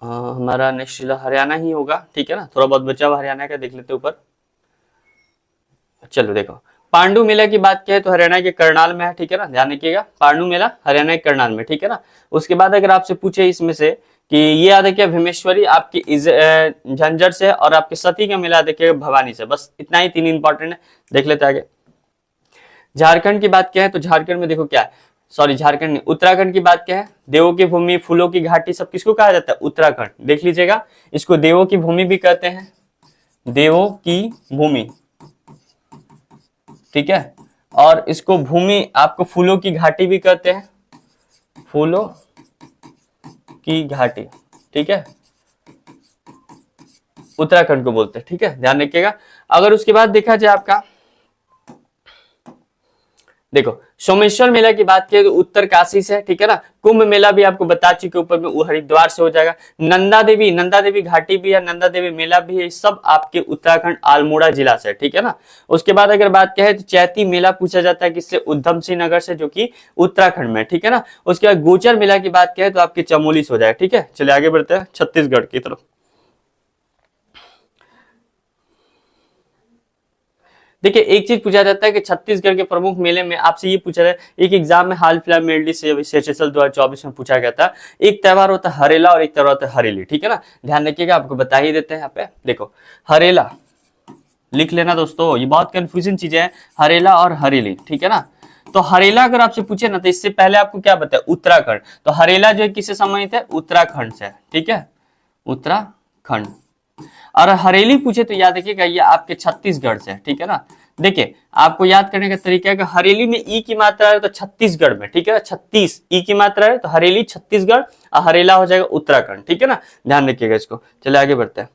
हमारा नेक्स्ट जिला हरियाणा ही होगा, ठीक है ना, थोड़ा बहुत बचा हुआ हरियाणा का देख लेते ऊपर। चलो देखो, पांडु मेला की बात करें तो हरियाणा के करनाल में है, ठीक है ना, ध्यान रखिएगा, पांडु मेला हरियाणा के करनाल में, ठीक है ना। उसके बाद अगर आपसे पूछे इसमें से कि ये याद है क्या, भीमेश्वरी आपकी झंझर से, और आपके सती का मेला देखिएगा भवानी से, बस इतना ही 3 इंपॉर्टेंट है, देख लेते आगे। झारखंड की बात क्या है तो झारखंड में देखो क्या है, सॉरी झारखंड नहीं, उत्तराखंड की बात क्या है, देवों की भूमि, फूलों की घाटी, सब किसको कहा जाता है, उत्तराखंड, देख लीजिएगा, इसको देवों की भूमि भी कहते हैं, देवों की भूमि, ठीक है। और इसको भूमि आपको फूलों की घाटी भी कहते हैं, फूलों की घाटी, ठीक है, उत्तराखंड को बोलते हैं, ठीक है, ध्यान रखिएगा। अगर उसके बाद देखा जाए आपका, देखो सोमेश्वर मेला की बात की तो उत्तर काशी से, ठीक है ना। कुंभ मेला भी आपको बता चुके ऊपर में, वो हरिद्वार से हो जाएगा। नंदा देवी घाटी भी है, नंदा देवी मेला भी है, सब आपके उत्तराखंड अल्मोड़ा जिला से, ठीक है ना। उसके बाद अगर बात कहें तो चैती मेला पूछा जाता है किससे, उधम सिंह नगर से, जो कि उत्तराखंड में, ठीक है ना। उसके बाद गोचर मेला की बात कहें तो आपके चमोली से हो जाएगा, ठीक है। चलिए आगे बढ़ते हैं छत्तीसगढ़ की तरफ। देखिए एक चीज पूछा जाता है कि छत्तीसगढ़ के प्रमुख मेले में, आपसे ये पूछा जाए, एक एग्जाम में हाल फिलहाल मेडली से SSL 2024 में पूछा गया था, एक त्योहार होता है हरेला और एक त्योहार होता है हरेली, ठीक है ना। ध्यान रखिएगा, आपको बता ही देते हैं यहाँ पे, देखो हरेला लिख लेना दोस्तों, ये बहुत कंफ्यूजन चीजें हैं, हरेला और हरेली, ठीक है ना। तो हरेला अगर आपसे पूछे ना, तो इससे पहले आपको क्या बताया, उत्तराखंड, तो हरेला जो है किससे संबंधित है, उत्तराखंड से, ठीक है, उत्तराखंड। और हरेली पूछे तो याद रखिएगा ये आपके छत्तीसगढ़ से, ठीक है ना। देखिए आपको याद करने का तरीका है कि हरेली में ई की मात्रा है तो छत्तीसगढ़ में, ठीक है, 36 ई की मात्रा है तो हरेली छत्तीसगढ़, और हरेला हो जाएगा उत्तराखंड, ठीक है ना, ध्यान रखिएगा इसको। चलिए आगे बढ़ते हैं।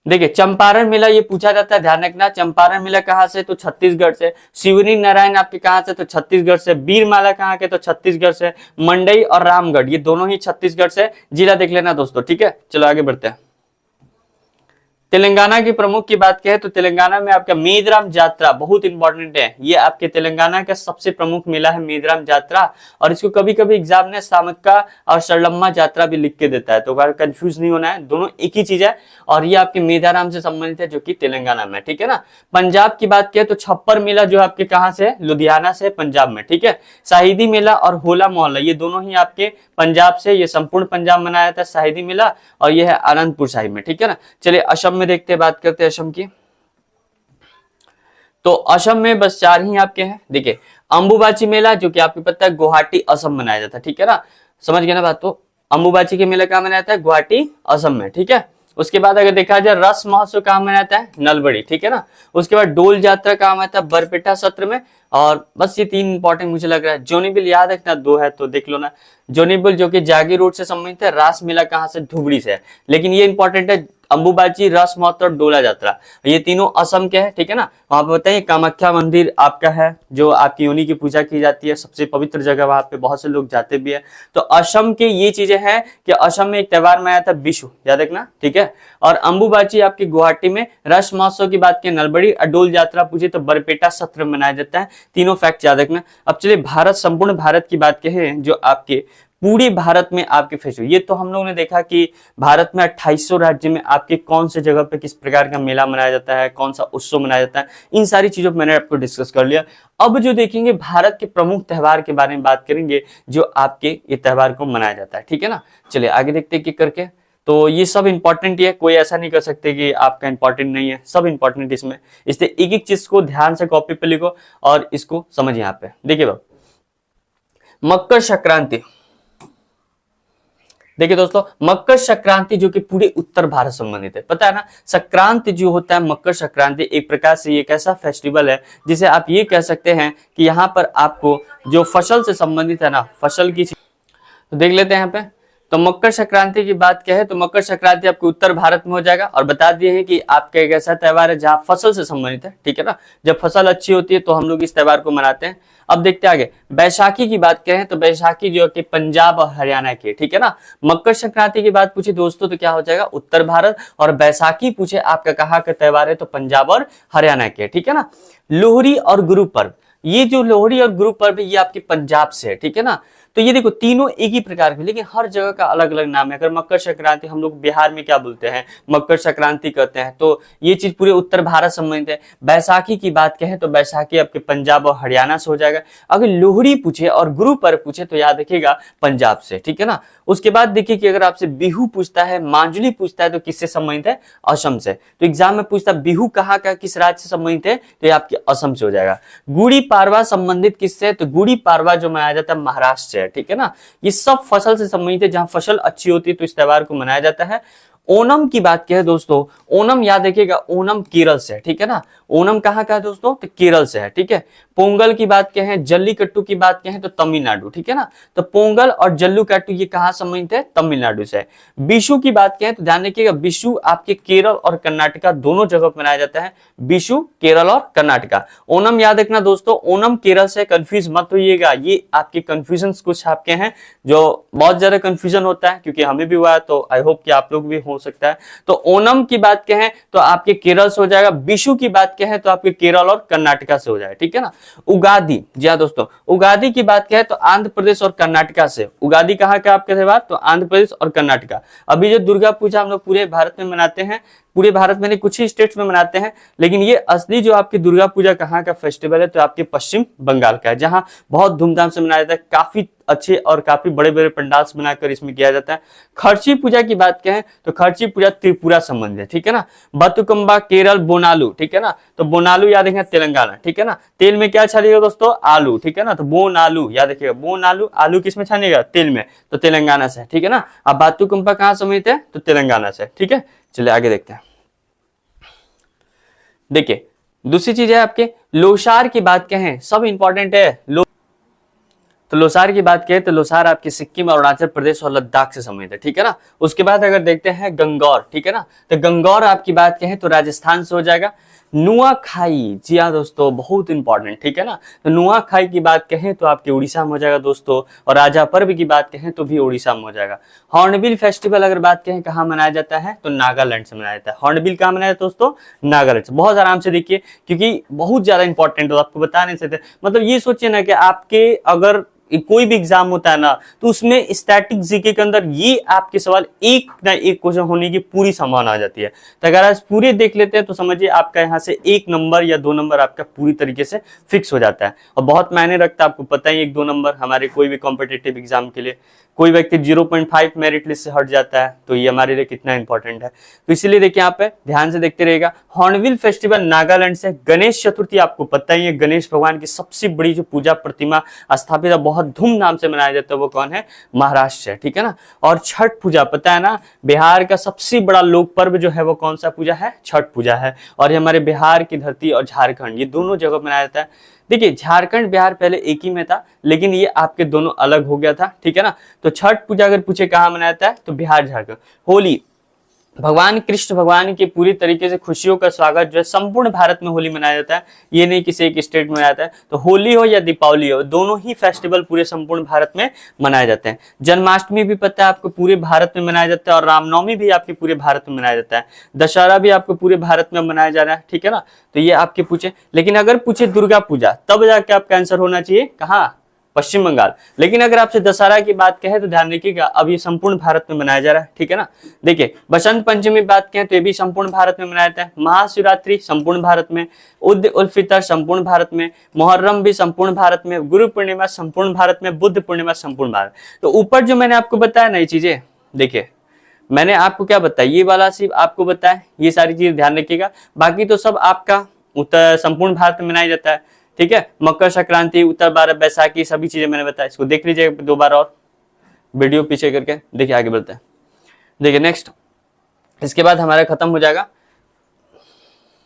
देखिए चंपारण मेला ये पूछा जाता है, ध्यान रखना, चंपारण मेला कहाँ से, तो छत्तीसगढ़ से। शिवनी नारायण आपके कहाँ से, तो छत्तीसगढ़ से। बीरमाला कहाँ के, तो छत्तीसगढ़ से। मंडई और रामगढ़ ये दोनों ही छत्तीसगढ़ से। जिला देख लेना दोस्तों, ठीक है। चलो आगे बढ़ते हैं। तेलंगाना की प्रमुख की बात करें तो तेलंगाना में आपका मेदराम यात्रा बहुत इंपॉर्टेंट है, ये आपके तेलंगाना का सबसे प्रमुख मेला है मेदराम यात्रा, और इसको कभी कभी एग्जाम में सामक्का और सरलम्मा यात्रा भी लिख के देता है, तो कंफ्यूज नहीं होना है, दोनों एक ही चीज है, और ये आपके मेदाराम से संबंधित है जो कि तेलंगाना में, ठीक है ना। पंजाब की बात करें तो छप्पर मेला जो आपके कहाँ से, लुधियाना से, पंजाब में, ठीक है। शाहिदी मेला और होला मोहल्ला ये दोनों ही आपके पंजाब से, ये संपूर्ण पंजाब मनाया जाता है शाहिदी मेला, और ये है आनंदपुर साहिब में, ठीक है ना। चलिए असम में देखते हैं, बात करते हैं असम की। तो असम में बस 4 ही आपके हैं। देखिए अंबुबाची मेला जो कि आपको पता है गुवाहाटी असम मनाया जाता है, ठीक है ना, समझ गए ना बात। तो अंबुबाची के मेला कहाँ मनाया जाता है, गुवाहाटी असम में, ठीक है। उसके बाद अगर देखा जाए रस महोत्सव कहाँ मनाया जाता है, नलबड़ी, ठीक है ना। उसके बाद डोल यात्रा कहाँ मनाया था, बरपेटा सत्र में। और बस ये 3 इंपॉर्टेंट मुझे लग रहा है। जोनीबिल याद रखना 2 है तो देख लो ना, जोनीबिल जो कि जागी रोड से संबंधित है। रास मेला कहाँ से, धुबड़ी से है, लेकिन ये इंपॉर्टेंट है अंबुबाची, रस महोत्सव, डोला यात्रा, ये तीनों असम के हैं, ठीक है ना। वहां पे बताइए कामाख्या मंदिर आपका है, जो आपकी योनि की पूजा की जाती है, सबसे पवित्र जगह, वहां पे बहुत से लोग जाते भी है। तो असम के ये चीजें हैं कि असम में एक त्योहार मनाया था विशु, याद रखना, ठीक है। और अंबुबाची आपकी गुवाहाटी में, रस महोत्सव की बात की नलबड़ी, डोल यात्रा पूछे तो बरपेटा सत्र मनाया जाता है। तीनों फैक्ट याद रखना। अब चलिए भारत, संपूर्ण भारत की बात कहें, जो आपके पूरे भारत में आपके फेस्टिवल, ये तो हम लोगों ने देखा कि भारत में 2800 राज्य में आपके कौन से जगह पे किस प्रकार का मेला मनाया जाता है, कौन सा उत्सव मनाया जाता है, इन सारी चीजों पर मैंने आपको डिस्कस कर लिया। अब जो देखेंगे भारत के प्रमुख त्योहार के बारे में बात करेंगे, जो आपके ये त्योहार को मनाया जाता है, ठीक है ना। चलिए आगे देखते हैं करके। तो ये सब इंपॉर्टेंट है, कोई ऐसा नहीं कर सकते कि आपका इंपॉर्टेंट नहीं है, सब इंपॉर्टेंट इसमें। इसलिए एक एक चीज को ध्यान से कॉपी पे लिखो और इसको समझिए। यहाँ पे देखिए बाबू, मकर संक्रांति, देखिए दोस्तों, मकर संक्रांति जो कि पूरे उत्तर भारत संबंधित है, पता है ना। संक्रांति जो होता है, मकर संक्रांति, एक प्रकार से ये एक ऐसा फेस्टिवल है जिसे आप ये कह सकते हैं कि यहाँ पर आपको जो फसल से संबंधित है ना, फसल की, तो देख लेते हैं यहाँ पे। तो मकर संक्रांति की बात कहे तो मकर संक्रांति आपके उत्तर भारत में हो जाएगा, और बता दिए हैं कि आपका एक ऐसा त्योहार है जहां फसल से संबंधित है, ठीक है ना। जब फसल अच्छी होती है तो हम लोग इस त्योहार को मनाते हैं। अब देखते हैं आगे, बैसाखी की बात करें तो बैसाखी जो कि पंजाब और हरियाणा की, ठीक है ना। मकर संक्रांति की बात पूछे दोस्तों तो क्या हो जाएगा, उत्तर भारत, और बैसाखी पूछे आपका कहाँ का त्योहार है तो पंजाब और हरियाणा के, ठीक है ना। लोहड़ी और गुरु पर्व, ये जो लोहड़ी और गुरु पर्व ये आपके पंजाब से है, ठीक है ना। तो ये देखो तीनों एक ही प्रकार के, लेकिन हर जगह का अलग अलग नाम है। अगर मकर संक्रांति हम लोग बिहार में क्या बोलते हैं, मकर संक्रांति कहते हैं, तो ये चीज पूरे उत्तर भारत संबंधित है। बैसाखी की बात कहें तो बैसाखी आपके पंजाब और हरियाणा से हो जाएगा। अगर लोहड़ी पूछे और गुरु पर्व पूछे तो याद रखिएगा पंजाब से, ठीक है ना। उसके बाद देखिए कि अगर आपसे बिहू पूछता है, मांजुली पूछता है तो किससे संबंधित है, असम से। तो एग्जाम में पूछता है बिहू कहाँ का, किस राज्य से संबंधित है, तो ये आपके असम से हो जाएगा। गुड़ी पाड़वा संबंधित किससे, तो गुड़ी पाड़वा जो मनाया जाता है महाराष्ट्र से, ठीक है ना। ये सब फसल से संबंधित है, जहां फसल अच्छी होती है तो इस त्योहार को मनाया जाता है। ओणम की बात करें दोस्तों, ओणम याद रखिएगा, ओणम केरल से है, ठीक है ना। ओणम कहाँ का है दोस्तों, तो केरल से है, ठीक है। पोंगल की बात कहें, जल्लीकट्टू की बात कहें तो तमिलनाडु, ठीक है ना। तो पोंगल और जल्लीकट्टू ये कहाँ संबंधित है, तमिलनाडु से है। विशु की बात कहें तो ध्यान रखिएगा, विशु आपके केरल और कर्नाटका दोनों जगह पर मनाया जाता है, विशु केरल और कर्नाटका। ओणम याद रखना दोस्तों, ओणम केरल से, कंफ्यूज मत होइएगा, ये आपके कंफ्यूजन कुछ आपके हैं जो बहुत ज्यादा कंफ्यूजन होता है, क्योंकि हमें भी हुआ है, तो आई होप कि आप लोग भी हो सकता है। तो ओणम की बात कहें तो आपके केरल से हो जाएगा, विशु की बात कहें तो आपके केरल और कर्नाटका से हो जाएगा, ठीक है ना। उगादी, जी हाँ दोस्तों, उगादी की बात कहें तो आंध्र प्रदेश और कर्नाटका से। उगादी कहाँ का आपका त्योहार, तो आंध्र प्रदेश और कर्नाटका। अभी जो दुर्गा पूजा हम लोग पूरे भारत में मनाते हैं, पूरे भारत में नहीं कुछ ही स्टेट्स में मनाते हैं, लेकिन ये असली जो आपकी दुर्गा पूजा कहाँ का फेस्टिवल है तो आपके पश्चिम बंगाल का है, जहां बहुत धूमधाम से मनाया जाता है, काफी अच्छे और काफी बड़े बड़े पंडाल बनाकर इसमें किया जाता है। खर्ची पूजा की बात कहें तो खर्ची पूजा त्रिपुरा संबंधित है, ठीक है ना। बतुकम्बा केरल, बोनालू, ठीक है ना। तो बोनालू याद रखिएगा तेलंगाना, ठीक है ना। तेल में क्या छानिएगा दोस्तों, आलू, ठीक है ना। तो बोनालू याद रखिएगा, बोनालू, आलू किसमें छानिएगा, तेल में, तो तेलंगाना से, ठीक है ना। अब बातुकम्बा कहाँ संबंधित है, तो तेलंगाना से, ठीक है। चलिए आगे देखते हैं। देखिए दूसरी चीज है आपके लोसार की बात कहें, सब इंपॉर्टेंट है। तो लोसार की बात करें तो लोसार आपके सिक्किम और अरुणाचल प्रदेश और लद्दाख से संबंधित है, ठीक है ना। उसके बाद अगर देखते हैं गंगौर, ठीक है ना। तो गंगौर आपकी बात कहें तो राजस्थान से हो जाएगा। नुआखाई, जी हाँ दोस्तों, बहुत इंपॉर्टेंट, ठीक है ना। तो नुआखाई की बात कहें तो आपके उड़ीसा में हो जाएगा दोस्तों, और राजा पर्व की बात कहें तो भी उड़ीसा में हो जाएगा। हॉर्नबिल फेस्टिवल अगर बात कहें कहाँ मनाया जाता है तो नागालैंड से मनाया जाता है। हॉर्नबिल कहाँ मनाया जाता है दोस्तों, नागालैंड से। बहुत आराम से देखिए, क्योंकि बहुत ज्यादा इंपॉर्टेंट है, आपको बता नहीं सकते। मतलब ये सोचिए ना कि आपके अगर कोई भी एग्जाम होता है ना, तो उसमें स्टैटिक जीके के अंदर ये आपके सवाल एक ना एक क्वेश्चन होने की पूरी संभावना आ जाती है। तो अगर आज पूरे देख लेते हैं तो समझिए आपका यहाँ से 1 नंबर या 2 नंबर आपका पूरी तरीके से फिक्स हो जाता है, और बहुत मायने रखता है। आपको पता ही 1-2 नंबर हमारे कोई भी कॉम्पिटेटिव एग्जाम के लिए, कोई व्यक्ति 0.5 मेरिट लिस्ट से हट जाता है तो ये हमारे लिए कितना इंपॉर्टेंट है। तो इसीलिए देखिए यहाँ पे ध्यान से देखते रहेगा। हॉर्नबिल फेस्टिवल नागालैंड से। गणेश चतुर्थी आपको पता ही है, गणेश भगवान की सबसे बड़ी जो पूजा प्रतिमा स्थापित है, बहुत धूमधाम से मनाया जाता है, वो कौन है, महाराष्ट्र से, ठीक है ना। और छठ पूजा पता है ना, बिहार का सबसे बड़ा लोक पर्व जो है वो कौन सा पूजा है, छठ पूजा है। और ये हमारे बिहार की धरती और झारखंड, ये दोनों जगह मनाया जाता है। देखिए झारखंड बिहार पहले एक ही में था, लेकिन ये आपके दोनों अलग हो गया था, ठीक है ना। तो छठ पूजा अगर पूछे कहाँ मनाया जाता है तो बिहार झारखंड। होली, भगवान कृष्ण भगवान की पूरी तरीके से खुशियों का स्वागत जो है संपूर्ण भारत में होली मनाया जाता है, ये नहीं किसी एक स्टेट में मनाया जाता है। तो होली हो या दीपावली हो, दोनों ही फेस्टिवल पूरे संपूर्ण भारत में मनाए जाते हैं। जन्माष्टमी भी पता है आपको पूरे भारत में मनाया जाता है, और रामनवमी भी आपके पूरे भारत में मनाया जाता है। दशहरा भी आपको पूरे भारत में मनाया जा रहा है, ठीक है ना। तो ये आपके पूछे, लेकिन अगर पूछे दुर्गा पूजा, तब जाके आपका आंसर होना चाहिए कहाँ, पश्चिम बंगाल। लेकिन अगर आपसे दशहरा की बात कहें तो ध्यान रखिएगा, अब ये संपूर्ण भारत में मनाया जा रहा है, ठीक है ना। देखिए बसंत पंचमी बात कहें तो ये भी संपूर्ण भारत में मनाया जाता है। महाशिवरात्रि संपूर्ण भारत में, उद उल फितर संपूर्ण भारत में, मुहर्रम भी संपूर्ण भारत में, गुरु पूर्णिमा संपूर्ण भारत में, बुद्ध पूर्णिमा संपूर्ण भारत। तो ऊपर जो मैंने आपको बताया नई चीजें, देखिए मैंने आपको क्या बताया, ये वाला सिर्फ आपको बताया, ये सारी चीजें ध्यान रखिएगा। बाकी तो सब आपका उत्तर संपूर्ण भारत में मनाया जाता है, ठीक है। मकर संक्रांति, उत्तर भारत, बैसाखी, सभी चीजें मैंने बताया। इसको देख लीजिए दो बार और वीडियो पीछे करके, देखिए आगे बढ़ते हैं। देखिए नेक्स्ट, इसके बाद हमारा खत्म हो जाएगा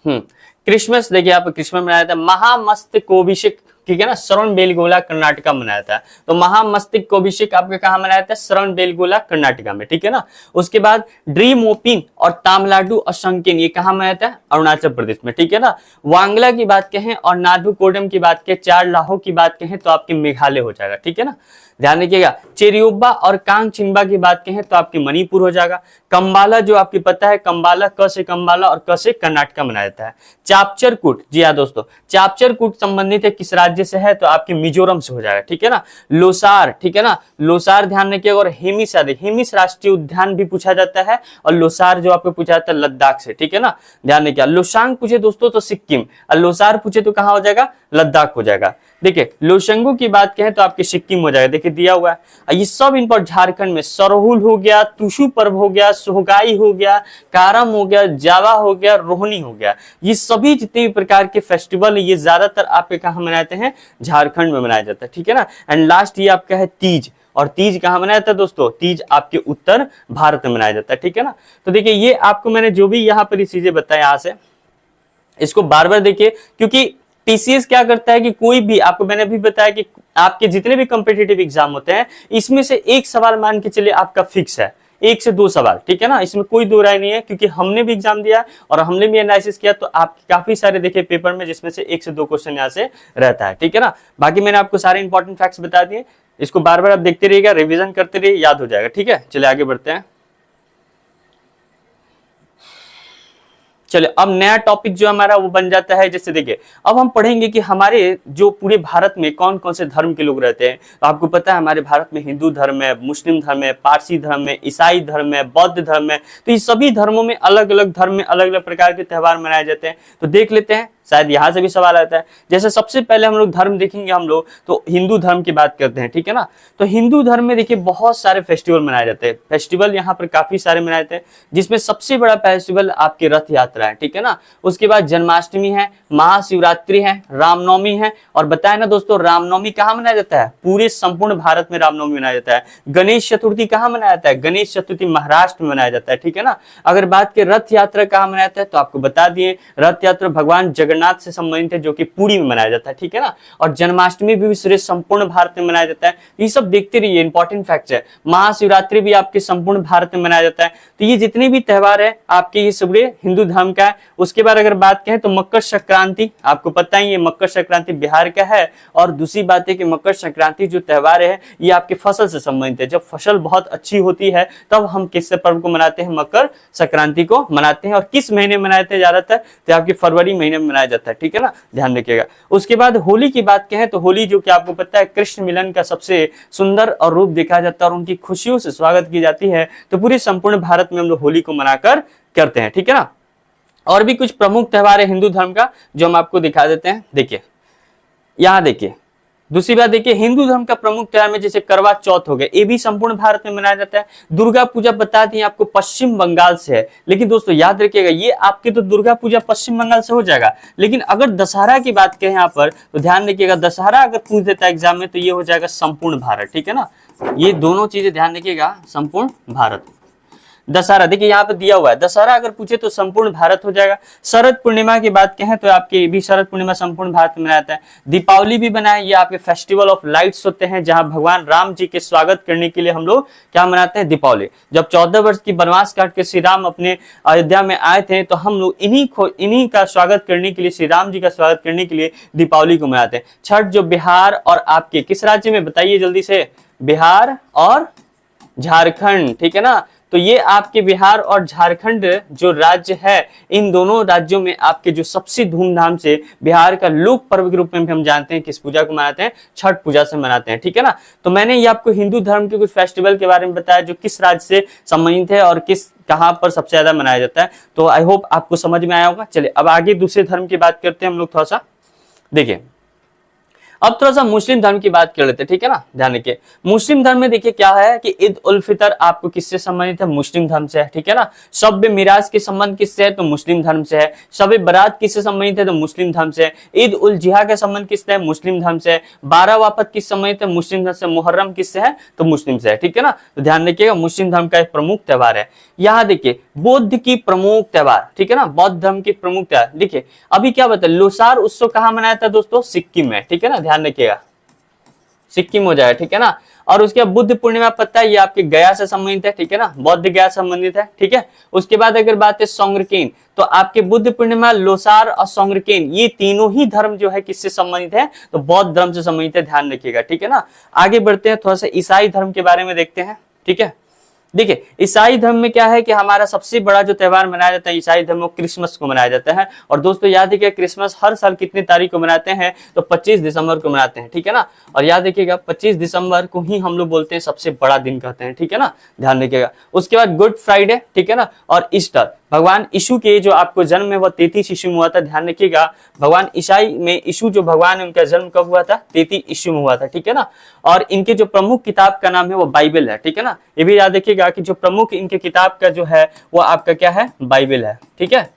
क्रिसमस। देखिए यहाँ पर क्रिसमस मनाया था महामस्तकोभिषेक, ठीक है ना, श्रवणबेलगोला कर्नाटका मनाया था। तो महामस्तकोभिषेक आपका कहाँ मनाया था, श्रवणबेलगोला कर्नाटका में, ठीक है ना। उसके बाद ड्रीम ओपिन और तामिलनाडु और संकेन, ये कहाँ मनाया था, अरुणाचल प्रदेश में, ठीक है ना। वांगला की बात कहें और नादुकोडम की बात कहें, चार लाहो की बात कहें तो आपके मेघालय हो जाएगा, ठीक है ना, ध्यान रखिएगा। चेरियोबा और कांग चिंबा की बात कहें तो आपके मणिपुर हो जाएगा। कंबाला जो आपकी पता है, कंबाला क से कंबाला और क से कर्नाटका मनाया जाता है। चापचरकूट, जी हाँ दोस्तों, चापचरकूट संबंधित है किस राज्य से है, तो आपके मिजोरम से हो जाएगा, ठीक है ना। लोसार, ठीक है ना, लोसार ध्यान रखिएगा। और हेमिस, हेमिस राष्ट्रीय उद्यान भी पूछा जाता है, और लोसार जो आपको पूछा जाता है लद्दाख से, ठीक है ना, ध्यान रखिएगा। लोसांग पूछे दोस्तों तो सिक्किम, और लोसार पूछे तो कहाँ हो जाएगा, लद्दाख हो जाएगा। देखिए लोशंगु की बात कहें तो आपके सिक्किम हो जाएगा, देखिए दिया हुआ है। ये सब इन पर झारखंड में सरहुल हो गया, तुषु पर्व हो गया, सोहगाई हो गया, कारम हो गया, जावा हो गया, रोहनी हो गया, ये सभी जितने भी प्रकार के फेस्टिवल ये ज्यादातर आपके कहाँ मनाते हैं, झारखंड में मनाया जाता है, ठीक है ना। एंड लास्ट ये आपका है तीज, और तीज कहाँ मनाया जाता है दोस्तों, तीज आपके उत्तर भारत में मनाया जाता है, ठीक है ना। तो देखिए ये आपको मैंने जो भी यहाँ पर चीजें बताया, यहाँ से इसको बार बार देखिए, क्योंकि टीसीएस क्या करता है कि कोई भी, आपको मैंने अभी बताया कि आपके जितने भी कॉम्पिटिटिव एग्जाम होते हैं, इसमें से एक सवाल मान के चलिए आपका फिक्स है, 1 से 2 सवाल, ठीक है ना, इसमें कोई दो राय नहीं है, क्योंकि हमने भी एग्जाम दिया और हमने भी एनालिसिस किया। तो आप काफी सारे देखिए पेपर में, जिसमें से 1 से 2 क्वेश्चन यहाँ से रहता है, ठीक है ना। बाकी मैंने आपको सारे इंपॉर्टेंट फैक्ट्स बता दिए, इसको बार बार आप देखते रहिएगा, रिविजन करते रहिए, याद हो जाएगा, ठीक है। चलिए आगे बढ़ते हैं। चलिए अब नया टॉपिक जो हमारा वो बन जाता है, जैसे देखिए अब हम पढ़ेंगे कि हमारे जो पूरे भारत में कौन कौन से धर्म के लोग रहते हैं। तो आपको पता है हमारे भारत में हिंदू धर्म है, मुस्लिम धर्म है, पारसी धर्म है, ईसाई धर्म है, बौद्ध धर्म है। तो ये सभी धर्मों में अलग अलग धर्म में अलग अलग प्रकार के त्यौहार मनाए जाते हैं। तो देख लेते हैं, शायद यहाँ से भी सवाल आता है। जैसे सबसे पहले हम लोग धर्म देखेंगे, हम लोग तो हिंदू धर्म की बात करते हैं, ठीक है ना। तो हिंदू धर्म में देखिए बहुत सारे फेस्टिवल मनाए जाते हैं, फेस्टिवल यहाँ पर काफी सारे मनाए जाते हैं, जिसमें सबसे बड़ा फेस्टिवल आपके रथ यात्रा है, ठीक है ना। उसके बाद जन्माष्टमी है, महाशिवरात्रि है, रामनवमी है। और बताया ना दोस्तों, रामनवमी कहाँ मनाया जाता है, पूरे संपूर्ण भारत में रामनवमी मनाया जाता है। गणेश चतुर्थी कहाँ मनाया जाता है, गणेश चतुर्थी महाराष्ट्र में मनाया जाता है, ठीक है ना। अगर बात करें रथ यात्रा कहाँ मनाया जाता है, तो आपको बता दिए रथ यात्रा भगवान जगन्नाथ से संबंधित है, जो कि पुरी में मनाया जाता है, ठीक है ना। और जन्माष्टमी भी संपूर्ण भारत में मनाया जाता है। ये सब देखते रहिए, इंपॉर्टेंट फैक्ट है। महाशिवरात्रि भी आपके संपूर्ण भारत में मनाया जाता है। तो ये जितने भी त्यौहार है आपके, ये सब हिंदू धर्म का है। उसके बाद अगर बात करें तो मकर संक्रांति, आपको पता ही है मकर संक्रांति बिहार का है। और दूसरी बात है कि मकर संक्रांति जो त्यौहार है ये आपके फसल से संबंधित है। जब फसल बहुत अच्छी होती है तब हम किस पर्व को मनाते हैं, मकर संक्रांति को मनाते हैं। और किस महीने मनाते हैं ज्यादातर, तो आपके फरवरी महीने में मनाया जाता है, ठीक है ना, ध्यान रखिएगा। उसके बाद होली की बात कहें तो होली जो कि आपको पता है कृष्ण मिलन का सबसे सुंदर और रूप देखा जाता है और उनकी खुशियों से स्वागत की जाती है। तो पूरे संपूर्ण भारत में हम लोग होली को मनाकर करते हैं, ठीक है ना। और भी कुछ प्रमुख त्यौहार है हिंदू धर्म का जो हम आपको दिखा देते हैं। देखिए यहां देखिए, दूसरी बात देखिए, हिंदू धर्म का प्रमुख त्यौहार में जैसे करवा चौथ हो गया, ये भी संपूर्ण भारत में मनाया जाता है। दुर्गा पूजा बता दें आपको पश्चिम बंगाल से है, लेकिन दोस्तों याद रखिएगा ये आपकी तो दुर्गा पूजा पश्चिम बंगाल से हो जाएगा। लेकिन अगर दशहरा की बात करें यहाँ पर तो ध्यान रखिएगा, दशहरा अगर पूछ देता है एग्जाम में तो ये हो जाएगा संपूर्ण भारत, ठीक है ना। ये दोनों चीजें ध्यान रखिएगा, संपूर्ण भारत। दशहरा, देखिए यहाँ पे दिया हुआ है दशहरा, अगर पूछे तो संपूर्ण भारत हो जाएगा। शरद पूर्णिमा की बात कहें तो आपके भी शरद पूर्णिमा संपूर्ण भारत में मनाया जाता है। दीपावली भी बनाए, ये आपके फेस्टिवल ऑफ लाइट्स होते हैं, जहां भगवान राम जी के स्वागत करने के लिए हम लोग क्या मनाते हैं, दीपावली। जब 14 वर्ष की वनवास काट के श्री राम अपने अयोध्या में आए थे, तो हम लोग इन्हीं का स्वागत करने के लिए, श्री राम जी का स्वागत करने के लिए दीपावली को मनाते हैं। छठ जो बिहार और आपके किस राज्य में, बताइए जल्दी से, बिहार और झारखंड, ठीक है ना। तो ये आपके बिहार और झारखंड जो राज्य है, इन दोनों राज्यों में आपके जो सबसे धूमधाम से बिहार का लोक पर्व के रूप में हम जानते हैं किस पूजा को मनाते हैं, छठ पूजा से मनाते हैं, ठीक है ना। तो मैंने ये आपको हिंदू धर्म के कुछ फेस्टिवल के बारे में बताया जो किस राज्य से संबंधित है और किस कहां पर सबसे ज्यादा मनाया जाता है। तो आई होप आपको समझ में आया होगा। चलिए अब आगे दूसरे धर्म की बात करते हैं हम लोग थोड़ा सा। देखिए अब थोड़ा सा मुस्लिम धर्म की बात कर लेते हैं, ठीक है ना। ध्यान रखिए, मुस्लिम धर्म में देखिए क्या है कि ईद उल फितर आपको किससे संबंधित है, मुस्लिम धर्म से है, ठीक है ना। शब मिराज के संबंध किससे है, तो मुस्लिम धर्म से है। शब बारात किससे संबंधित है, तो मुस्लिम धर्म से है। ईद उल जिहा का संबंध किससे है, मुस्लिम धर्म से है। 12 वाफत किस संबंधित है, मुस्लिम धर्म से। मुहर्रम किससे है, तो मुस्लिम से है, ठीक है ना। तो ध्यान रखिएगा, मुस्लिम धर्म का एक प्रमुख त्योहार है। यहाँ देखिए बौद्ध की प्रमुख त्योहार, ठीक है ना, बौद्ध धर्म की प्रमुख त्योहार। देखिए अभी क्या बता, लोसार उत्सव कहाँ मनाया था दोस्तों, सिक्किम में, ठीक है ना। ध्यान रखिएगा, सिक्किम हो जाएगा, ठीक है ना। और उसके बाद बुद्ध पूर्णिमा पता है, ये आपके गया से संबंधित है, ठीक है ना, बौद्ध गया से संबंधित है, ठीक है। उसके बाद अगर बात है सौंग्रकेन, तो आपके बुद्ध पूर्णिमा, लोसार और सौंग्रकेन, ये तीनों ही धर्म जो है किससे संबंधित है, तो बौद्ध धर्म से संबंधित है, ध्यान रखिएगा, ठीक है ना। आगे बढ़ते हैं, थोड़ा सा ईसाई धर्म के बारे में देखते हैं, ठीक है। देखिए ईसाई धर्म में क्या है कि हमारा सबसे बड़ा जो त्योहार मनाया जाता है ईसाई धर्म में, क्रिसमस को मनाया जाता है। और दोस्तों याद रखिएगा, क्रिसमस हर साल कितनी तारीख को मनाते हैं, तो 25 दिसंबर को मनाते हैं, ठीक है ना। और याद रखिएगा 25 दिसंबर को ही हम लोग बोलते हैं सबसे बड़ा दिन कहते हैं, ठीक है ना, ध्यान रखिएगा। उसके बाद गुड फ्राइडे, ठीक है ना, और ईस्टर, भगवान यीशु के जो आपको जन्म है वो 33 ईस्वी में हुआ था, ध्यान रखिएगा। भगवान ईसाई में यीशु जो भगवान है उनका जन्म कब हुआ था, 33 ईस्वी में हुआ था, ठीक है ना। और इनके जो प्रमुख किताब का नाम है वो बाइबल है, ठीक है ना। ये भी याद रखिएगा कि जो प्रमुख इनके किताब का जो है वो आपका क्या है, बाइबल है, ठीक है।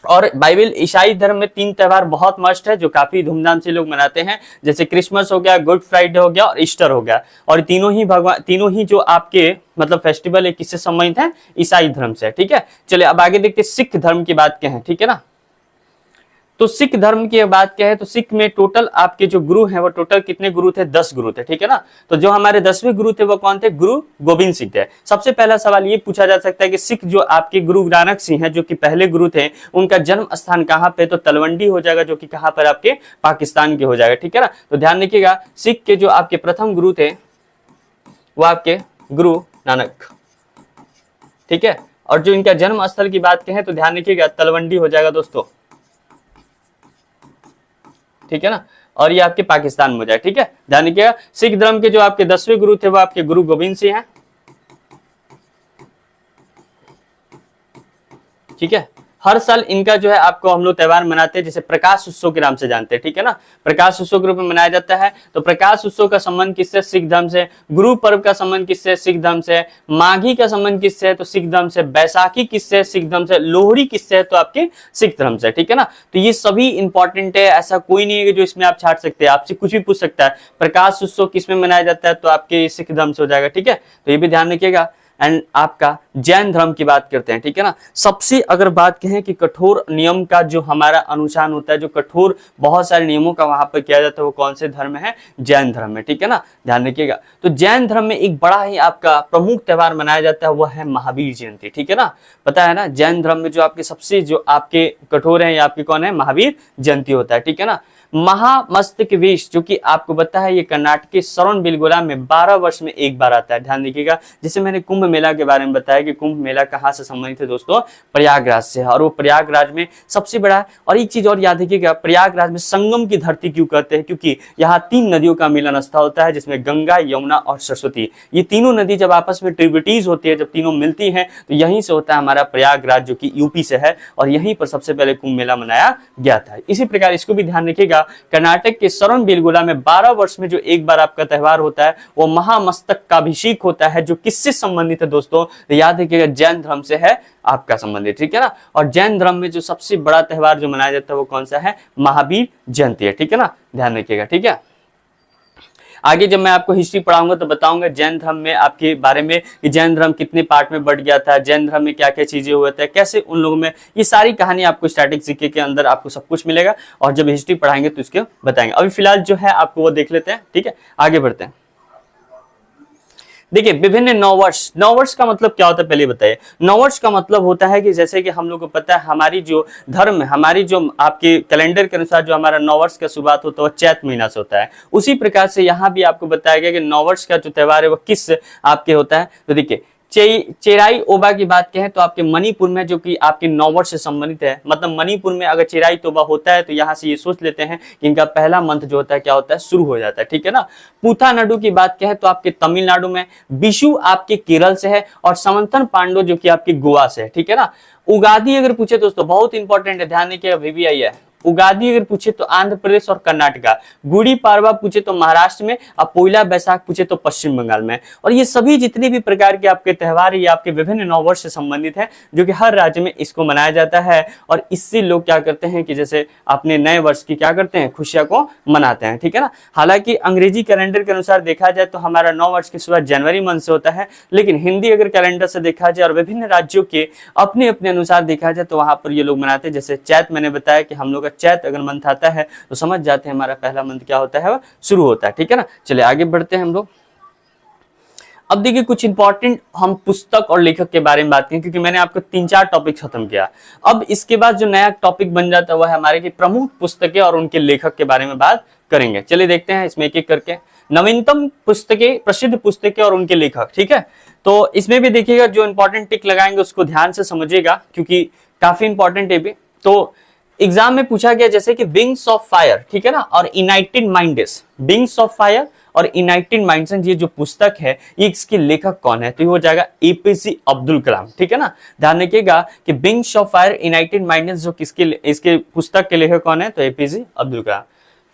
और बाइबल ईसाई धर्म में 3 त्योहार बहुत मस्ट है जो काफी धूमधाम से लोग मनाते हैं, जैसे क्रिसमस हो गया, गुड फ्राइडे हो गया और ईस्टर हो गया। और तीनों ही जो आपके मतलब फेस्टिवल है किससे संबंधित है, ईसाई धर्म से, ठीक है। चलिए अब आगे देखते हैं सिख धर्म की बात क्या है, ठीक है ना। तो सिख धर्म की बात क्या है, तो सिख में टोटल आपके जो गुरु हैं वो टोटल कितने गुरु थे, 10 गुरु थे, ठीक है ना। तो जो हमारे 10वें गुरु थे वो कौन थे, गुरु गोविंद सिंह थे। सबसे पहला सवाल ये पूछा जा सकता है कि सिख जो आपके गुरु नानक सिंह हैं जो कि पहले गुरु थे, उनका जन्म स्थान कहाँ पे, तो तलवंडी हो जाएगा, जो कि कहाँ पर आपके पाकिस्तान के हो जाएगा, ठीक है ना। तो ध्यान रखिएगा, सिख के जो आपके प्रथम गुरु थे वो आपके गुरु नानक, ठीक है। और जो इनका जन्म स्थल की बात कहें तो ध्यान रखिएगा तलवंडी हो जाएगा दोस्तों, ठीक है ना। और ये आपके पाकिस्तान में हो जाए, ठीक है, ध्यान रखिएगा। सिख धर्म के जो आपके 10वें गुरु थे वो आपके गुरु गोविंद सिंह हैं, ठीक है। हर साल इनका जो है आपको हम लोग त्योहार मनाते हैं, जैसे प्रकाश उत्सव के नाम से जानते हैं, ठीक है ना। प्रकाश उत्सव के रूप में मनाया जाता है। तो प्रकाश उत्सव का संबंध किससे, सिख धर्म से। गुरु पर्व का संबंध किससे, सिख धर्म से। माघी का संबंध किससे है, तो सिख धर्म से। बैसाखी किससे, सिख धर्म से। लोहड़ी किससे है, तो आपके सिख धर्म से, ठीक है ना। तो ये सभी इंपॉर्टेंट है, ऐसा कोई नहीं है कि जो इसमें आप छाट सकते हैं, आपसे कुछ भी पूछ सकता है। प्रकाश उत्सव किसमें मनाया जाता है, तो आपके सिख धर्म से हो जाएगा, ठीक है। तो ये भी ध्यान रखिएगा। एंड आपका जैन धर्म की बात करते हैं, ठीक है ना। सबसे अगर बात कहें कि कठोर नियम का जो हमारा अनुष्ठान होता है, जो कठोर बहुत सारे नियमों का वहां पर किया जाता है, वो कौन से धर्म है, जैन धर्म में, ठीक है ना, ध्यान रखिएगा। तो जैन धर्म में एक बड़ा ही आपका प्रमुख त्योहार मनाया जाता है, वो है महावीर जयंती, ठीक है ना। पता है ना, जैन धर्म में जो आपके सबसे जो आपके कठोर है, आपके कौन है, महावीर जयंती होता है, ठीक है ना। महामस्तक वेश जो कि आपको पता है ये कर्नाटक के श्रवणबेलगोला में 12 वर्ष में एक बार आता है, ध्यान रखिएगा। जैसे मैंने कुंभ मेला के बारे में बताया कि कुंभ मेला कहाँ से संबंधित है दोस्तों, प्रयागराज से है। और वो प्रयागराज में सबसे बड़ा है। और एक चीज और याद रखिएगा, प्रयागराज में संगम की धरती क्यों कहते हैं, क्योंकि यहाँ 3 नदियों का मिलन स्थल होता है, जिसमें गंगा, यमुना और सरस्वती। ये तीनों नदी जब आपस में ट्रिब्यूटरीज होती है, जब तीनों मिलती हैं, तो यहीं से होता है हमारा प्रयागराज, जो कि यूपी से है। और यहीं पर सबसे पहले कुंभ मेला मनाया गया था। इसी प्रकार इसको भी ध्यान रखिएगा, कर्नाटक के श्रवणबेलगोला में 12 वर्ष में जो एक बार आपका त्योहार होता है, वो महामस्तक का अभिषेक होता है, जो किससे संबंधित है दोस्तों, तो याद रखिएगा जैन धर्म से है आपका संबंधित, ठीक है ना। और जैन धर्म में जो सबसे बड़ा त्योहार जो मनाया जाता है वो कौन सा है, महावीर जयंती है, ठीक है ना, ध्यान रखिएगा, ठीक है। आगे जब मैं आपको हिस्ट्री पढ़ाऊंगा तो बताऊंगा जैन धर्म में आपके बारे में कि जैन धर्म कितने पार्ट में बढ़ गया था, जैन धर्म में क्या क्या चीजें हुए थे, कैसे उन लोगों में, ये सारी कहानी आपको स्टैटिक जीके के अंदर आपको सब कुछ मिलेगा। और जब हिस्ट्री पढ़ाएंगे तो इसके बताएंगे। अभी फिलहाल जो है आपको वो देख लेते हैं, ठीक है, आगे बढ़ते हैं। देखिए विभिन्न नववर्ष, नववर्ष का मतलब क्या होता है पहले बताइए। नववर्ष का मतलब होता है कि जैसे कि हम लोग को पता है हमारी जो धर्म है, हमारी जो आपके कैलेंडर के अनुसार जो हमारा नववर्ष का शुरुआत होता है वो चैत महीना से होता है। उसी प्रकार से यहाँ भी आपको बताया गया कि नववर्ष का जो त्योहार है वो किस आपके होता है। तो देखिए चेराई ओबा की बात कहें तो आपके मणिपुर में जो कि आपके नववर्ष से संबंधित है, मतलब मणिपुर में अगर चेराई तोबा होता है तो यहाँ से ये सोच लेते हैं कि इनका पहला मंथ जो होता है क्या होता है, शुरू हो जाता है, ठीक है ना। पूथानाडु की बात कहें तो आपके तमिलनाडु में, विशु आपके केरल से है और समंथन पांडो जो कि आपके गोवा से है, ठीक है ना। उगादी अगर पूछे दोस्तों बहुत इंपॉर्टेंट है, ध्यान रखिएगा, VVI है। उगादी अगर पूछे तो आंध्र प्रदेश और कर्नाटका, गुड़ी पाड़वा पूछे तो महाराष्ट्र में, और पोइला बैसाख पूछे तो पश्चिम बंगाल में। और ये सभी जितने भी प्रकार के आपके त्योहार ये आपके विभिन्न नववर्ष से संबंधित है जो कि हर राज्य में इसको मनाया जाता है। और इससे लोग क्या करते हैं कि जैसे अपने नए वर्ष की क्या करते हैं, खुशियां को मनाते हैं, ठीक है ना। हालांकि अंग्रेजी कैलेंडर के अनुसार देखा जाए तो हमारा नववर्ष की शुरुआत जनवरी मंथ से होता है, लेकिन हिंदी अगर कैलेंडर से देखा जाए और विभिन्न राज्यों के अपने अपने अनुसार देखा जाए तो वहां पर ये लोग मनाते हैं। जैसे चैत मैंने बताया कि हम लोग चैत अगर मंथ आता है तो समझ जाते हैं हमारा पहला मंथ क्या होता है, शुरू होता है, ठीक है ना। चलिए आगे बढ़ते हैं हम लोग। अब देखिए कुछ इंपॉर्टेंट हम पुस्तक और लेखक के बारे में बात करें, क्योंकि मैंने आपको 3-4 टॉपिक खत्म किया। अब इसके बाद जो नया टॉपिक बन जाता है वह है हमारे की प्रमुख पुस्तकें और उनके लेखक के बारे में बात करेंगे। चलिए देखते हैं इसमें एक एक करके। नवीनतम पुस्तकें, प्रसिद्ध पुस्तकें और उनके लेखक, ठीक है। तो इसमें भी देखिएगा जो इंपॉर्टेंट टिक लगाएंगे उसको ध्यान से समझिएगा क्योंकि काफी इंपॉर्टेंट है भी। तो एग्जाम में पूछा गया जैसे कि विंग्स ऑफ फायर, ठीक है ना, और United minds, wings of fire और यूनाइटेड माइंड्स, ये जो पुस्तक है ये इसके लेखक कौन है, तो ये हो जाएगा APJ अब्दुल कलाम, ठीक है ना। ध्यान रखिएगा कि wings of fire, United minds जो किसके, इसके पुस्तक के लेखक कौन है, तो APJ Abdul Kalam.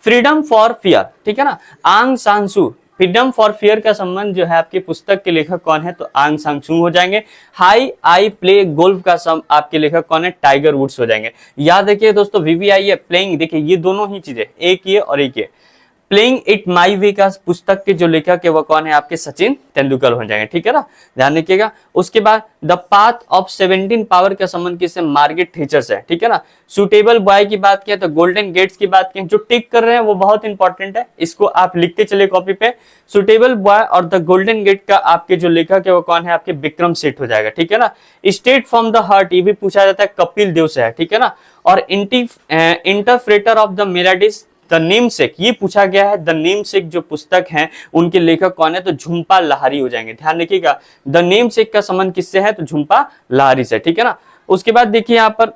Freedom for fear, ठीक है ना, आंग सान सू, फ्रीडम फॉर फियर का संबंध जो है आपकी पुस्तक के लेखक कौन है, तो आंग सान सू हो जाएंगे। हाई आई प्ले गोल्फ का आपके लेखक कौन है, टाइगर वुड्स हो जाएंगे। याद रखिए दोस्तों VVI है, प्लेइंग, देखिए ये दोनों ही चीजें, एक ये और एक ये। प्लेइंग इट माई वे का पुस्तक के जो लेखक है वो कौन है, आपके सचिन तेंदुलकर हो जाएंगे, ठीक है ना, ध्यान रखिएगा। उसके बाद द पाथ ऑफ 17 पावर का संबंध किससे, मार्गरेट थैचर से, ठीक है ना। सुटेबल बॉय की बात किया तो गोल्डन गेट्स की बात की, जो टिक कर रहे हैं वो बहुत इंपॉर्टेंट है, इसको आप लिखते चले कॉपी पे। सुटेबल बॉय और द गोल्डन गेट का आपके जो लेखक है वो कौन है, आपके विक्रम सेठ हो जाएगा, ठीक है ना। स्टेट फ्रॉम द हार्ट ये भी पूछा जाता है, कपिल देव से है, ठीक है ना। और interpreter of the maladies, the namesake, ये पूछा गया है, द नेमसेक जो पुस्तक है उनके लेखक कौन है, तो झुम्पा लाहिरी हो जाएंगे। ध्यान रखिएगा द नेमसेक का संबंध किससे है, तो झुम्पा लाहिरी से, ठीक है ना। उसके बाद देखिए यहाँ पर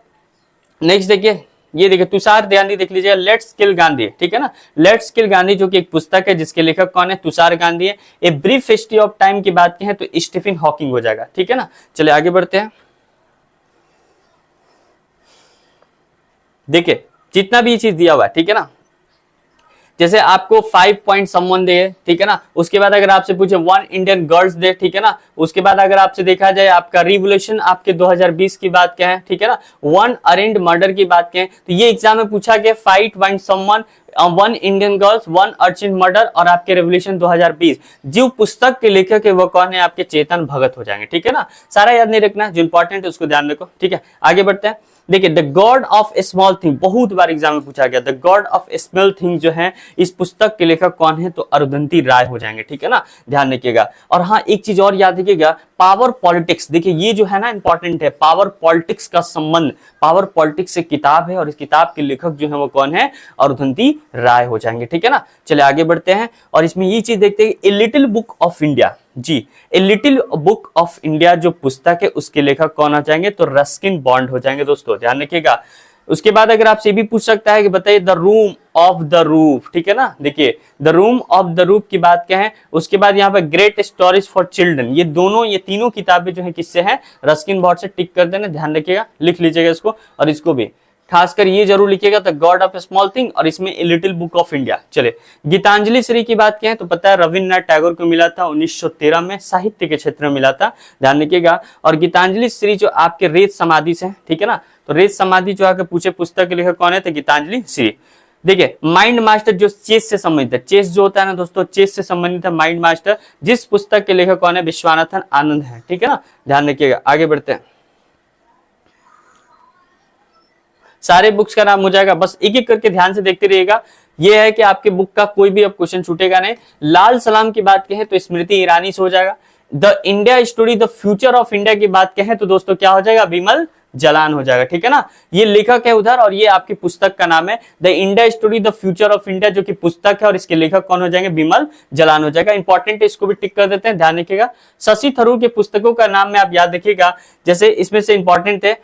नेक्स्ट देखिए, ये देखिए तुषार गांधी देख लीजिएगा, लेट्स किल गांधी, ठीक है ना। लेट्स किल गांधी जो कि एक पुस्तक है जिसके लेखक कौन है, तुषार गांधी है। A brief history of time की बात की है तो स्टीफन हॉकिंग हो जाएगा, ठीक है ना। चलिए आगे बढ़ते हैं। देखिए जितना भी ये चीज दिया हुआ है, ठीक है ना, जैसे आपको 5 पॉइंट समवन दे, ठीक है ना। उसके बाद अगर आपसे पूछे 1 इंडियन गर्ल्स दे, ठीक है ना। उसके बाद अगर आपसे देखा जाए आपका रिवोल्यूशन आपके 2020 की बात क्या है, ठीक है ना। 1 अरेंज्ड मर्डर की बात क्या है, तो ये एग्जाम में पूछा गया 5 point someone, 1 Indian girls, 1 urchin murder और आपके रेवोल्यूशन 2020। जो पुस्तक के लेखक है वो कौन है, आपके चेतन भगत हो जाएंगे, ठीक है ना। सारा याद नहीं रखना, जो इंपॉर्टेंट है उसको ध्यान रखो, ठीक है। आगे बढ़ते हैं। देखिए the God of A small thing बहुत बार एग्जाम में पूछा गया, the God of A small thing जो है इस पुस्तक के लेखक कौन है, तो अरुंधति राय हो जाएंगे, ठीक है ना, ध्यान रखिएगा। और हाँ एक चीज और याद रखिएगा, पावर पॉलिटिक्स, देखिए ये जो है ना इंपॉर्टेंट है, पावर पॉलिटिक्स का संबंध, पावर पॉलिटिक्स से किताब है और इस किताब के लेखक जो है वो कौन है, अरुंधति राय हो जाएंगे, ठीक है ना। चलिए आगे बढ़ते हैं और इसमें ये चीज देखते हैं, a little book of India, जी a little book of India जो पुस्तक है उसके लेखक कौन आ जाएंगे, तो रस्किन बॉन्ड हो जाएंगे दोस्तों, ध्यान रखिएगा। उसके बाद अगर आपसे भी पूछ सकता है कि बताइए the room of the roof, ठीक है ना। देखिए the room of the roof की बात क्या है। उसके बाद यहाँ पे ग्रेट स्टोरीज फॉर चिल्ड्रन, ये दोनों, ये तीनों किताबें जो है किससे है, रस्किन बॉन्ड से, टिक कर देना, ध्यान रखिएगा, लिख लीजिएगा इसको और इसको भी खासकर ये जरूर लिखिएगा, the God of A small thing और इसमें ए लिटिल बुक ऑफ इंडिया। चले गीतांजलि श्री की बात करें तो पता है रविन्द्रनाथ टैगोर को मिला था 1913 में, साहित्य के क्षेत्र में मिला था, ध्यान रखिएगा। और गीतांजलि श्री जो आपके रेत समाधि से, ठीक है ना, तो रेत समाधि जो आके पूछे पुस्तक के लेखक कौन है, तो गीतांजलि श्री। देखिए माइंड मास्टर जो चेस से संबंधित है, चेस जो होता है ना दोस्तों, चेस से संबंधित है माइंड मास्टर, जिस पुस्तक के लेखक कौन है, विश्वनाथन आनंद है। ठीक है ना, ध्यान रखिएगा। आगे बढ़ते हैं, सारे बुक्स का नाम हो जाएगा, बस एक एक करके ध्यान से देखते रहिएगा। ये है कि आपके बुक का कोई भी अब क्वेश्चन छूटेगा नहीं। लाल सलाम की बात कहें तो स्मृति ईरानी से हो जाएगा। The India story the future of India की बात कहें तो दोस्तों क्या हो जाएगा, विमल जलान हो जाएगा। ठीक है ना, ये लेखक है उधर और ये आपकी पुस्तक का नाम है the India story the future of India, जो कि पुस्तक है और इसके लेखक कौन हो जाएंगे, विमल जलान हो जाएगा। इंपॉर्टेंट है, इसको भी टिक कर देते हैं, ध्यान रखिएगा। शशि थरूर के पुस्तकों का नाम में आप याद रखिएगा, जैसे इसमें से इंपॉर्टेंट है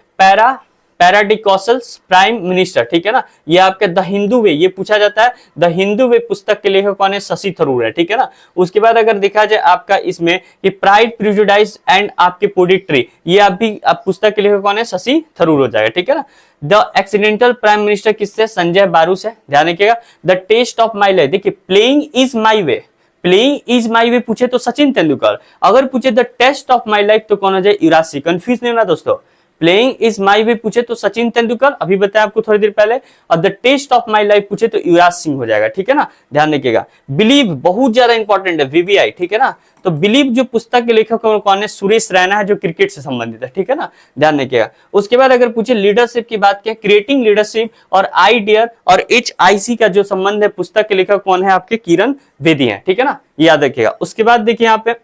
पैराडिकॉसल्स प्राइम मिनिस्टर। ठीक है ना, ये आपके द हिंदू वे, ये पूछा जाता है, द हिंदू वे पुस्तक के लेखक कौन है, शशि थरूर है। ठीक है ना, उसके बाद अगर देखा जाए आपका इसमें कि प्राइड प्रेजुडिस एंड आपके पोडिट्री, ये आप पुस्तक के लेखक कौन है, शशि थरूर हो जाएगा। ठीक है ना, द एक्सीडेंटल प्राइम मिनिस्टर किससे, संजय बारू से, ध्यान रखिएगा। The test of my life, देखिए playing is my way, playing is my way पूछे तो सचिन तेंदुलकर, अगर पूछे the test of my life तो कौन हो जाए, युवराज सिंह। कंफ्यूज नहीं होना दोस्तों, प्लेइंग इज माई वे पूछे तो सचिन तेंदुलकर, अभी बताया आपको थोड़ी देर पहले, और the test of my life पूछे तो युवराज सिंह हो जाएगा। ठीक है ना, ध्यान रखिएगा। बिलीव बहुत ज्यादा इंपॉर्टेंट है, वीवीआई। ठीक है ना, तो बिलीव जो पुस्तक के लेखक कौन है, सुरेश रैना है, जो क्रिकेट से संबंधित है। ठीक है ना, ध्यान रखिएगा। उसके बाद अगर पूछे लीडरशिप की बात की, क्रिएटिंग लीडरशिप और आई डियर और HIC का जो संबंध है, पुस्तक के लेखक कौन है, आपके किरण बेदी है। ठीक है ना, याद रखिएगा। उसके बाद देखिए यहाँ पे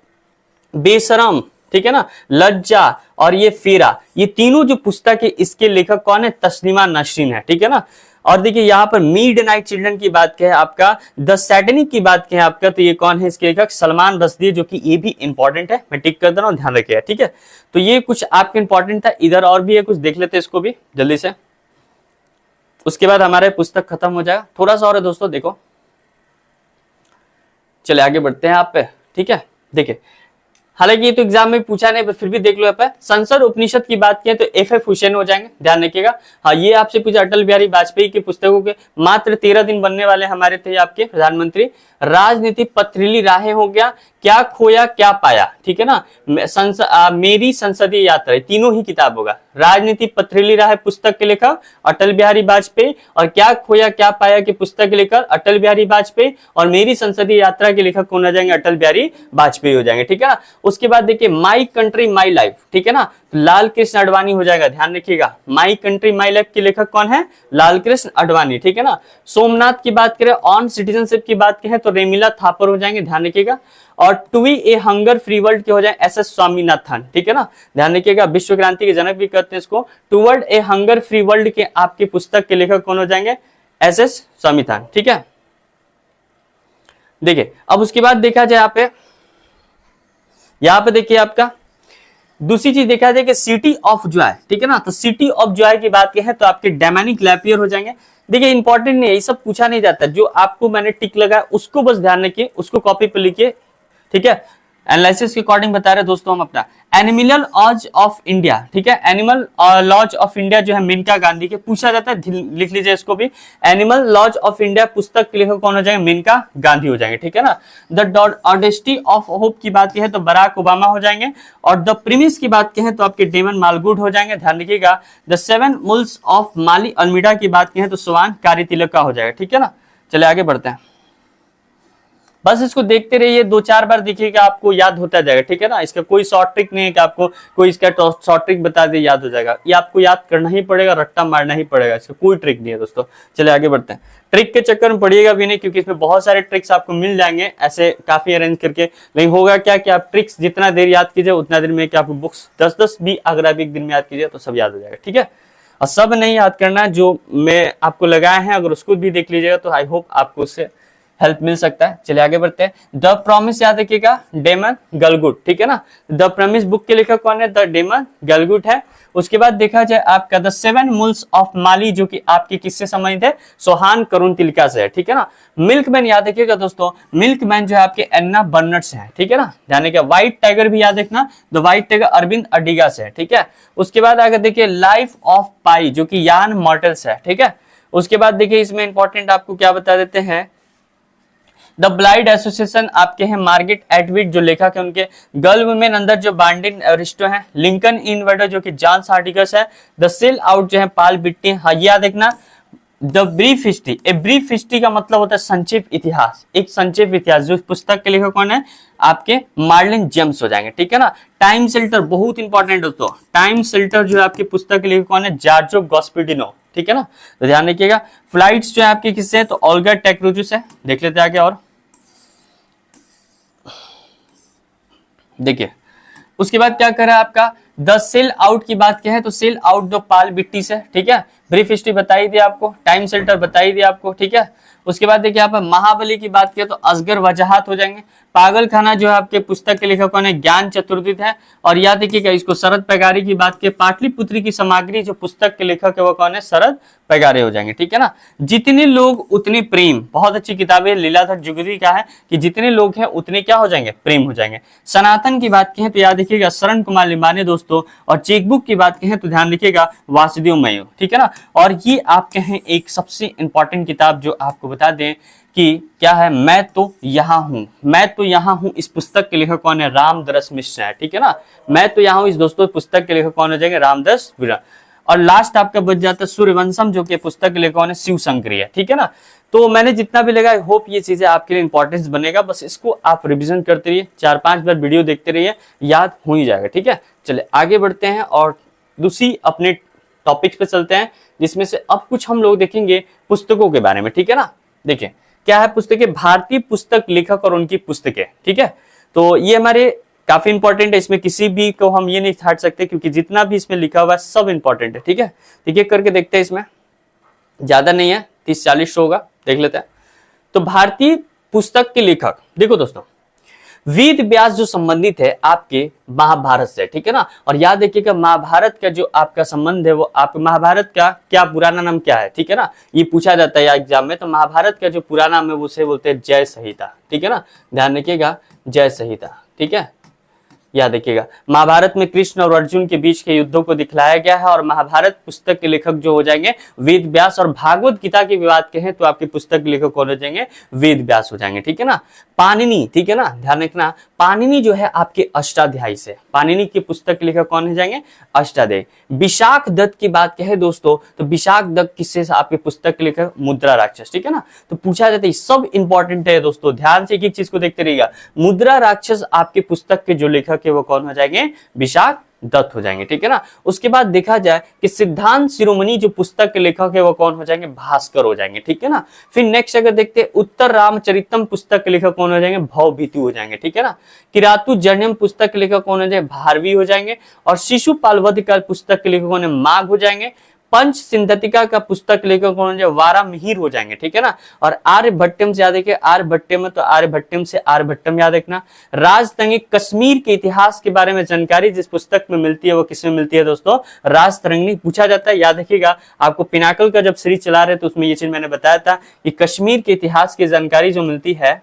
बेशरम, ठीक है ना, लज्जा और ये फेरा, ये तीनों जो पुस्तक है इसके लेखक कौन है, तस्नीमा नसरीन है। ठीक है ना, और देखिए यहाँ पर मिडनाइट चिल्ड्रन की बात करें आपका, द सैटनिक की बात करें आपका, तो ये कौन है, इसके लेखक सलमान रश्दी, जो कि ये भी इंपॉर्टेंट है, मैं टिक कर दे रहा हूं, ध्यान रखिएगा। ठीक है, तो ये कुछ आपके इंपॉर्टेंट था, इधर और भी है कुछ, देख लेते हैं इसको भी जल्दी से, उसके बाद हमारे पुस्तक खत्म हो जाएगा। थोड़ा सा और है दोस्तों, देखो चले आगे बढ़ते हैं आप पे। ठीक है, देखिए हालांकि ये तो एग्जाम में पूछा नहीं, पर फिर भी देख लो यहाँ पे, संसद उपनिषद की बात की तो FF हुसैन हो जाएंगे, ध्यान रखिएगा। हाँ, ये आपसे पूछा अटल बिहारी वाजपेयी की पुस्तकों के मात्र 13 दिन बनने वाले हमारे थे आपके प्रधानमंत्री। राजनीति पथरीली राहें हो गया, क्या खोया क्या पाया। ठीक है ना, मेरी संसदीय यात्रा, तीनों ही किताब होगा। राजनीति पथरीली राहें पुस्तक के लेखक अटल बिहारी वाजपेयी, और क्या खोया क्या पाया की पुस्तक के लेखक अटल बिहारी वाजपेयी, और मेरी संसदीय यात्रा के लेखक कौन हो जाएंगे, अटल बिहारी वाजपेयी हो जाएंगे। ठीक है ना, उसके बाद देखिए माई कंट्री माई लाइफ, ठीक है ना, लाल कृष्ण अडवाणी हो जाएगा, ध्यान रखिएगा। माई कंट्री माई लाइफ के लेखक कौन है, लाल कृष्ण अडवाणी। ठीक है ना, सोमनाथ की बात करें, ऑन सिटीजनशिप की बात करें तो रेमिला थापर हो जाएंगे, ध्यान रखिएगा। और to be a hunger free world के हो जाए SS स्वामीनाथन। ठीक है ना, ध्यान रखिएगा, विश्व क्रांति के जनक भी कहते हैं इसको। टूवर्ड ए हंगर फ्री वर्ल्ड के आपकी पुस्तक के लेखक कौन हो जाएंगे, SS स्वामीनाथन। ठीक है, देखिए अब उसके बाद देखा जाए यहाँ पे देखिए आपका दूसरी चीज देखा जाए कि सिटी ऑफ जॉय। ठीक है ना, तो सिटी ऑफ जॉय की बात है तो आपके डोमिनिक लैपियर हो जाएंगे। देखिए इंपॉर्टेंट नहीं है, ये सब पूछा नहीं जाता, जो आपको मैंने टिक लगाया उसको बस ध्यान रखिए, उसको कॉपी पे लिखिए। ठीक है, एनालिसिस के अकॉर्डिंग बता रहे दोस्तों हम अपना एनिमल लॉज ऑफ इंडिया। ठीक है, एनिमल लॉज ऑफ इंडिया जो है मेनका गांधी के, पूछा जाता है, लिख लीजिए इसको भी। एनिमल लॉज ऑफ इंडिया पुस्तक के लेखक कौन हो जाएंगे, मेनका गांधी हो जाएंगे। ठीक है ना, द ऑडेस्टी ऑफ होप की बात कहें तो बराक ओबामा हो जाएंगे, और द प्रीमिस की बात कहें तो आपके डेमन मालगुड हो जाएंगे, ध्यान रखिएगा। द 7 मुल्स ऑफ माली अल्मीडा की बात कहें तो स्वान कार्यतिलका हो जाएगा। ठीक है ना, चले आगे बढ़ते हैं, बस इसको देखते रहिए, 2-4 बार देखिएगा आपको याद होता जाएगा। ठीक है ना, इसका कोई शॉर्ट ट्रिक नहीं है कि आपको कोई इसका शॉर्ट ट्रिक बता दे याद हो जाएगा, ये आपको याद करना ही पड़ेगा, रट्टा मारना ही पड़ेगा, इसका कोई ट्रिक नहीं है दोस्तों। चले आगे बढ़ते हैं, ट्रिक के चक्कर में पड़िएगा भी नहीं, क्योंकि इसमें बहुत सारे ट्रिक्स आपको मिल जाएंगे ऐसे काफी अरेंज करके। लेकिन होगा क्या कि आप ट्रिक्स जितना देर याद कीजिए उतना देर में, कि आपको बुक्स 10-10 भी अगर आप एक दिन में याद कीजिए तो सब याद हो जाएगा। ठीक है, और सब नहीं याद करना, जो मैं आपको लगाए हैं अगर उसको भी देख लीजिएगा तो आई होप आपको उससे हेल्प मिल सकता है। चलिए आगे बढ़ते हैं, द प्रॉमिस याद रखिएगा, डेमन गलगुड। ठीक है ना, द प्रॉमिस बुक के लेखक कौन है, द डेमन गलगुड है। उसके बाद देखा जाए आपका द 7 मुल्स ऑफ माली, जो कि आपके किससे संबंधित है, सोहान करुणतिलका से है। ठीक है ना, मिल्कमैन याद रखिएगा दोस्तों, मिल्कमैन जो है आपके एन्ना बर्नट से है। ठीक है ना, ध्यान रखिएगा। व्हाइट टाइगर भी याद रखना, the white tiger Aravind Adiga से है। ठीक है, उसके बाद अगर देखिए लाइफ ऑफ पाई, जो कि यान मॉर्टल से है। ठीक है, उसके बाद देखिए इसमें इंपॉर्टेंट आपको क्या बता देते हैं, द ब्लाइंड एसोसिएशन आपके हैं मार्गेट एटविट जो लेखक है उनके। गर्ल वुमेन अंदर जो बांडिन रिश्तो है, लिंकन इनवर्डर जो कि जॉन सार्टिकस है। द सेल आउट जो है पाल बिट्टी, हाँ याद देखना। The brief history, a brief history का मतलब होता है संक्षिप्त इतिहास, एक संक्षिप्त इतिहास। जो पुस्तक के लेखक कौन है? आपके मार्लिन जेम्स हो जाएंगे, ठीक है ना। टाइम शेल्टर बहुत इंपॉर्टेंट दोस्तों, टाइम शेल्टर जो है आपके पुस्तक के लेखक कौन है? जार्जो गॉस्पिडिनो, ठीक है ना, तो ध्यान रखिएगा। फ्लाइट्स जो है आपके किससे है? तो ओल्गा टेक्रोजुस है। देख लेते हैं आगे और देखिए उसके बाद क्या कर रहा है आपका द सेल आउट की बात क्या है? तो सेल आउट द पाल बिट्टी से, ठीक है। ब्रीफ हिस्ट्री बताई दी आपको, टाइम शेल्टर बताई दी आपको, ठीक है। उसके बाद देखिए आप महाबली की बात किया तो असगर वजाहत हो जाएंगे। पागल खाना जो है आपके पुस्तक के लेखक कौन है? ज्ञान चतुर्दित है। और याद देखिएगा इसको शरद पैगारी की बात की, पाटलिपुत्री की सामग्री जो पुस्तक के लेखक है वो कौन है? शरद पैगारे हो जाएंगे, ठीक है ना। जितने लोग उतने प्रेम, बहुत अच्छी किताब है, लीलाधर जुगुरी का है कि जितने लोग हैं उतने क्या हो जाएंगे? प्रेम हो जाएंगे। सनातन की बात कहें तो याद देखिएगा शरण कुमार लिम्बाने दोस्तों। और चेकबुक की बात कहें तो ध्यान रखिएगा वासुदेव मयो, ठीक है ना। और ये आपके हैं एक सबसे इंपॉर्टेंट किताब जो आपको बता दें कि क्या है? मैं तो यहाँ हूं, मैं तो यहाँ हूं। इस पुस्तक के लेखक कौन है? रामदरस मिश्र है, ठीक है ना। मैं तो यहाँ हूं इस दोस्तों पुस्तक के लेखक कौन हो जाएंगे? रामदरस मिश्र। और लास्ट आपका बच जाता है सूर्यवंशम जो कि पुस्तक के लेखक कौन है? शिव शंकरी है, ठीक है ना। तो मैंने जितना भी लगा, आई होप ये चीजें आपके लिए इंपॉर्टेंस बनेगा। बस इसको आप रिवीजन करते रहिए, 4-5 बार वीडियो देखते रहिए, याद हो ही जाएगा, ठीक है। चलिए आगे बढ़ते हैं और दूसरी अपने टॉपिक पे चलते हैं, जिसमें से अब कुछ हम लोग देखेंगे पुस्तकों के बारे में, ठीक है ना। देखिए क्या है पुस्तकें? भारतीय पुस्तक लेखक और उनकी पुस्तकें, ठीक है। तो ये हमारे काफी इंपॉर्टेंट है, इसमें किसी भी को हम ये नहीं छाट सकते क्योंकि जितना भी इसमें लिखा हुआ है सब इंपॉर्टेंट है, ठीक है। ठीक है, करके देखते हैं, इसमें ज्यादा नहीं है, 30-40 होगा, देख लेते हैं। तो भारतीय पुस्तक के लेखक देखो दोस्तों, वेद व्यास जो संबंधित है आपके महाभारत से, ठीक है ना। और याद रखिएगा महाभारत का जो आपका संबंध है वो आप महाभारत का क्या पुराना नाम क्या है, ठीक है ना। ये पूछा जाता है एग्जाम में। तो महाभारत का जो पुराना नाम है उसे बोलते हैं जय संहिता, ठीक है ना, ध्यान रखिएगा, जय संहिता, ठीक है। याद रखिएगा महाभारत में कृष्ण और अर्जुन के बीच के युद्धों को दिखलाया गया है। और महाभारत पुस्तक के लेखक जो हो जाएंगे वेद व्यास। और भागवत गीता की बात कहें तो आपके पुस्तक के लेखक कौन हो जाएंगे? वेद व्यास हो जाएंगे, ठीक है ना। पाणिनि, ठीक है ना, ध्यान रखना, पाणिनि जो है आपके अष्टाध्यायी से, पाणिनि की पुस्तक के लेखक कौन हो जाएंगे? अष्टाध्यायी। विशाख दत्त की बात कहें दोस्तों तो विशाख दत्त किससे आपके पुस्तक के लेखक? मुद्रा राक्षस, ठीक है ना। तो पूछा जाता है, सब इंपॉर्टेंट है दोस्तों, ध्यान से एक एक चीज को देखते रहिएगा। मुद्रा राक्षस आपके पुस्तक के जो लेखक है वो कौन हो जाएंगे? विशाख दत्त हो जाएंगे, ठीक है ना। उसके बाद देखा जाए कि सिद्धांत शिरोमणि जो पुस्तक के लेखक है वो कौन हो जाएंगे? भास्कर हो जाएंगे, ठीक है ना। फिर नेक्स्ट अगर देखते हैं उत्तर रामचरितम पुस्तक के लेखक कौन हो जाएंगे? भवभीतु हो जाएंगे, ठीक है ना। किरातु जन्यम पुस्तक के लेखक कौन हो जाएंगे? भारवी हो जाएंगे। और शिशुपाल वध काल पुस्तक के लेखक कौन है? माघ हो जाएंगे। पंच सिंधतिका का पुस्तक लेखक कौन है? वारा मिहिर हो जाएंगे, ठीक है ना। और आर्यभट्टम से याद रखिए, आर्यभट्टम तो आर्यभट्टम से आर्यभट्टम याद रखना। राजतरंगी कश्मीर के इतिहास के बारे में जानकारी जिस पुस्तक में मिलती है वो किसमें मिलती है दोस्तों? राजतरंगी पूछा जाता है, याद रखिएगा। आपको पिनाकल का जब सीरीज चला रहे तो उसमें ये चीज मैंने बताया था कि कश्मीर के इतिहास की जानकारी जो मिलती है,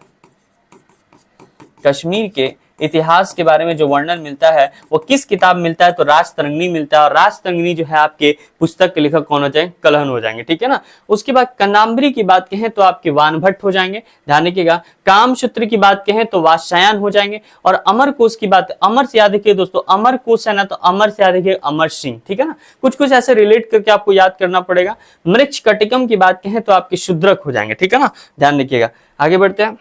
कश्मीर के इतिहास के बारे में जो वर्णन मिलता है वो किस किताब मिलता है? तो राजतरंगिणी मिलता है। और राजतरंगिणी जो है आपके पुस्तक के लेखक कौन हो जाएंगे? कलहन हो जाएंगे, ठीक है ना। उसके बाद कनाम्बरी की बात कहें तो आपके वानभट्ट हो जाएंगे, ध्यान रखिएगा। कामसूत्र की बात कहें तो वात्स्यायन हो जाएंगे। और अमरकोश की बात, अमर से याद रखिए दोस्तों, अमरकोश है ना, तो अमर से याद रखिए अमर सिंह, ठीक है ना। कुछ कुछ ऐसे रिलेट करके आपको याद करना पड़ेगा। मृच्छकटिकम की बात कहें तो आपके शूद्रक हो जाएंगे, ठीक है ना, ध्यान रखिएगा। आगे बढ़ते हैं।